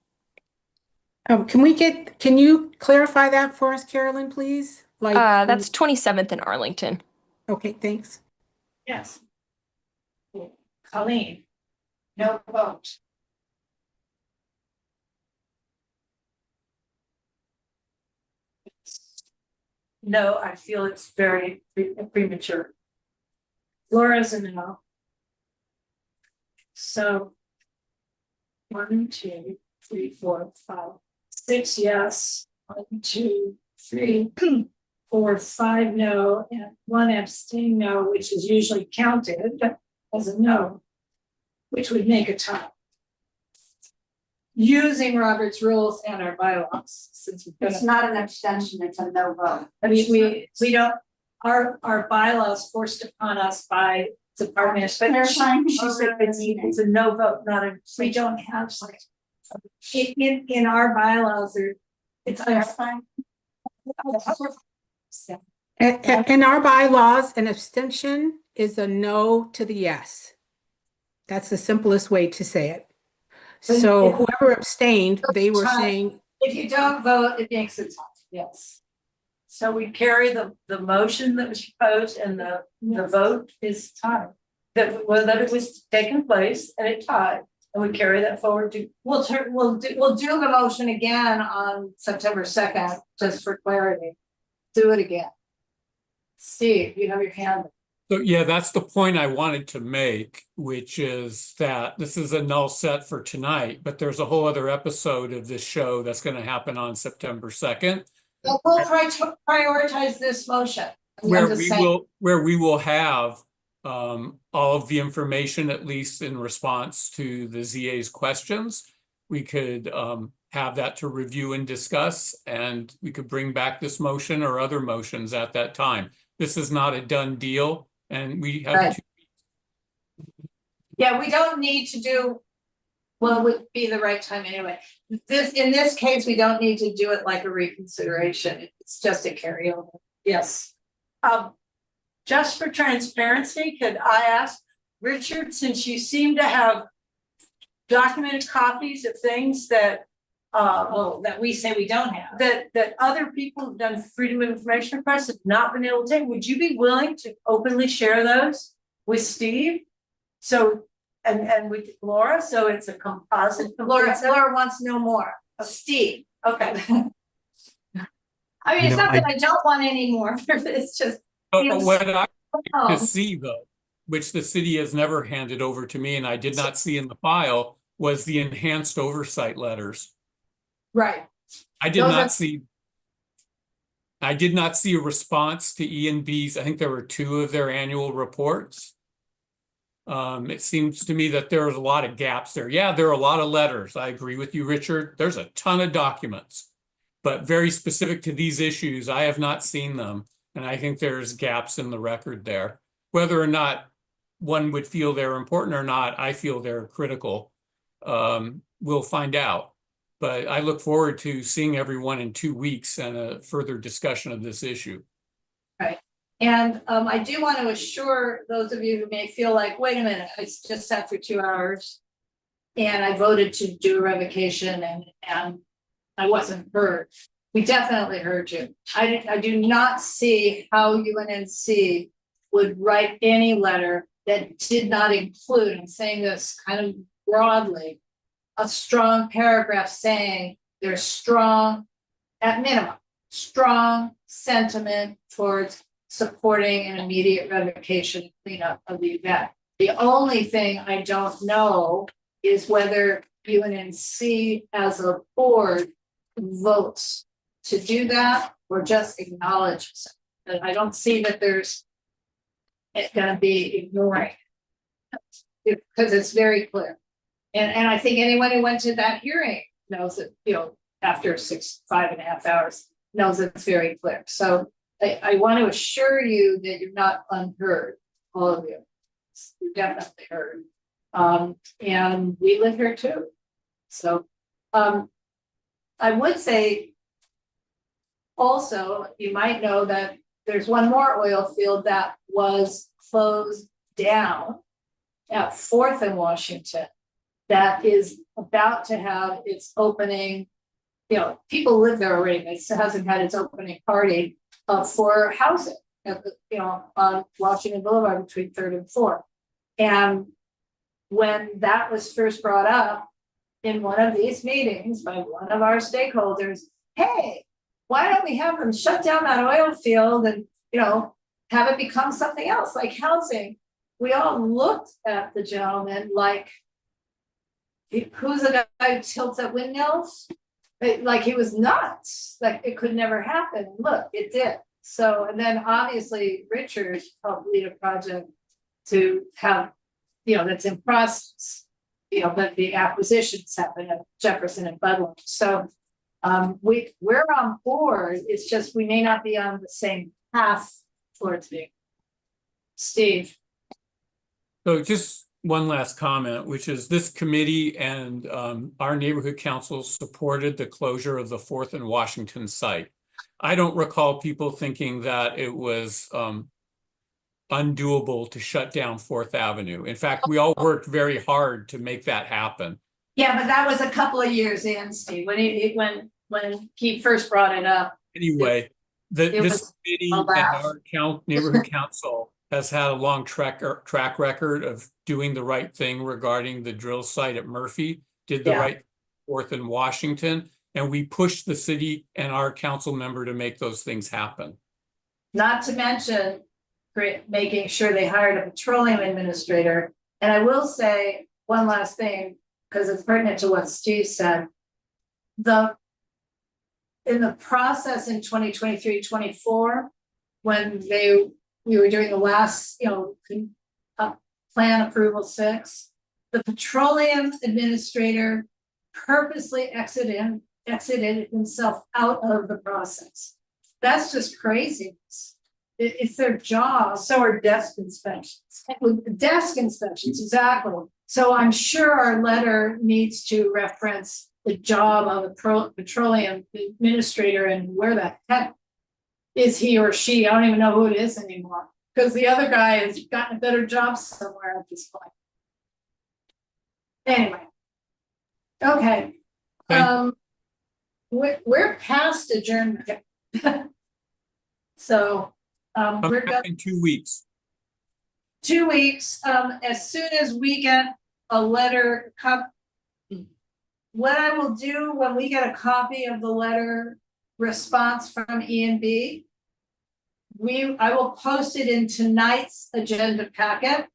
P: Can you clarify that for us, Carolyn, please?
U: That's 27th in Arlington.
P: Okay, thanks.
B: Yes. Colleen? No vote. No, I feel it's very premature. Laura's a no. So 1, 2, 3, 4, 5, 6 yes. 1, 2, 3, 4, 5 no, and 1 abstain no, which is usually counted as a no, which would make a tie. Using Robert's rules and our bylaws, since
Q: It's not an abstention, it's a no vote.
B: I mean, we don't, our bylaws forced upon us by department.
Q: But they're fine.
B: She said it's a no vote, not a, we don't have like. In our bylaws, it's
Q: fine.
P: In our bylaws, an abstention is a no to the yes. That's the simplest way to say it. So whoever abstained, they were saying.
B: If you don't vote, it makes it tough, yes.
D: So we carry the motion that was proposed and the vote is tied. That it was taking place and it tied, and we carry that forward to.
B: We'll do the motion again on September 2nd, just for clarity. Do it again. Steve, you have your hand up.
E: So yeah, that's the point I wanted to make, which is that this is a null set for tonight, but there's a whole other episode of this show that's going to happen on September 2nd.
B: We'll prioritize this motion.
E: Where we will have all of the information, at least in response to the ZA's questions. We could have that to review and discuss, and we could bring back this motion or other motions at that time. This is not a done deal, and we have
B: Right.
E: two.
B: Yeah, we don't need to do, well, it would be the right time anyway. In this case, we don't need to do it like a reconsideration. It's just a carryover. Yes.
D: Just for transparency, could I ask Richard, since you seem to have documented copies of things that
B: that we say we don't have.
D: that other people who've done freedom of information requests have not been able to take, would you be willing to openly share those with Steve? So, and with Laura, so it's a composite.
B: Laura wants to know more. Steve, okay. I mean,
C: You
B: it's
C: know,
B: not that I don't want any more, it's just.
E: But what I to see though, which the city has never handed over to me and I did not see in the file, was the enhanced oversight letters.
B: Right.
E: I did not see a response to E&B's. I think there were 2 of their annual reports. It seems to me that there's a lot of gaps there. Yeah, there are a lot of letters. I agree with you, Richard. There's a ton of documents, but very specific to these issues, I have not seen them. And I think there's gaps in the record there. Whether or not one would feel they're important or not, I feel they're critical. We'll find out. But I look forward to seeing everyone in 2 weeks and a further discussion of this issue.
B: Right. And I do want to assure those of you who may feel like, wait a minute, I just sat for 2 hours and I voted to do a revocation and I wasn't heard. We definitely heard you. I do not see how UNNC would write any letter that did not include, I'm saying this kind of broadly, a strong paragraph saying there's strong, at minimum, strong sentiment towards supporting an immediate revocation and cleanup of the event. The only thing I don't know is whether UNNC as a board votes to do that or just acknowledges it. And I don't see that there's going to be ignoring it because it's very clear. And I think anyone who went to that hearing knows that, you know, after 5.5 hours, knows that it's very clear. So I want to assure you that you're not unheard, all of you. You're definitely heard. And we live here too. So I would say also, you might know that there's one more oil field that was closed down at 4th and Washington that is about to have its opening. You know, people live there already, but it hasn't had its opening party for housing at the, you know, on Washington Boulevard between 3rd and 4th. And when that was first brought up in one of these meetings by one of our stakeholders, hey, why don't we have them shut down that oil field and, you know, have it become something else like housing? We all looked at the gentleman like, who's the guy who tilts at windmills? Like he was nuts, like it could never happen. Look, it did. So, and then obviously Richard helped lead a project to have, you know, that's in process, you know, but the acquisitions happen at Jefferson and Budlong. So we're on board. It's just we may not be on the same path towards being. Steve.
E: So just one last comment, which is this committee and our neighborhood council supported the closure of the 4th and Washington site. I don't recall people thinking that it was undoable to shut down 4th Avenue. In fact, we all worked very hard to make that happen.
B: Yeah, but that was a couple of years in, Steve, when he first brought it up.
E: Anyway, this committee and our neighborhood council has had a long track record of doing the right thing regarding the drill site at Murphy, did the right 4th and Washington, and we pushed the city and our council member to make those things happen.
B: Not to mention making sure they hired a petroleum administrator. And I will say one last thing, because it's pertinent to what Steve said. In the process in 2023-24, when we were doing the last, you know, plan approval 6, the petroleum administrator purposely exited himself out of the process. That's just craziness. It's their job.
D: So are desk inspections.
B: Desk inspections, exactly. So I'm sure our letter needs to reference the job of the petroleum administrator and where the heck is he or she? I don't even know who it is anymore. Because the other guy has gotten a better job somewhere at this point. Anyway. Okay. We're past adjournment. So we're
E: back in 2 weeks.
B: 2 weeks. As soon as we get a letter, what I will do when we get a copy of the letter response from ENB, I will post it in tonight's agenda packet.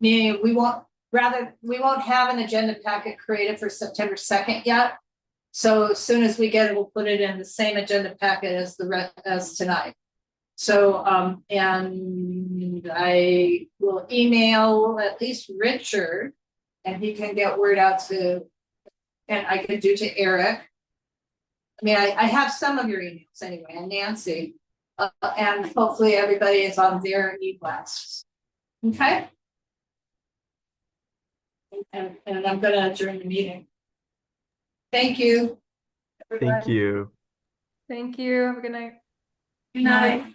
B: Meaning we won't have an agenda packet created for September 2nd yet. So as soon as we get it, we'll put it in the same agenda packet as tonight. So and I will email at least Richard, and he can get word out to, and I could do to Eric. I mean, I have some of your emails anyway, and Nancy, and hopefully everybody is on their e-blasts. Okay. And I'm gonna adjourn the meeting. Thank you.
C: Thank you.
M: Thank you. Have a good night.
B: Good night.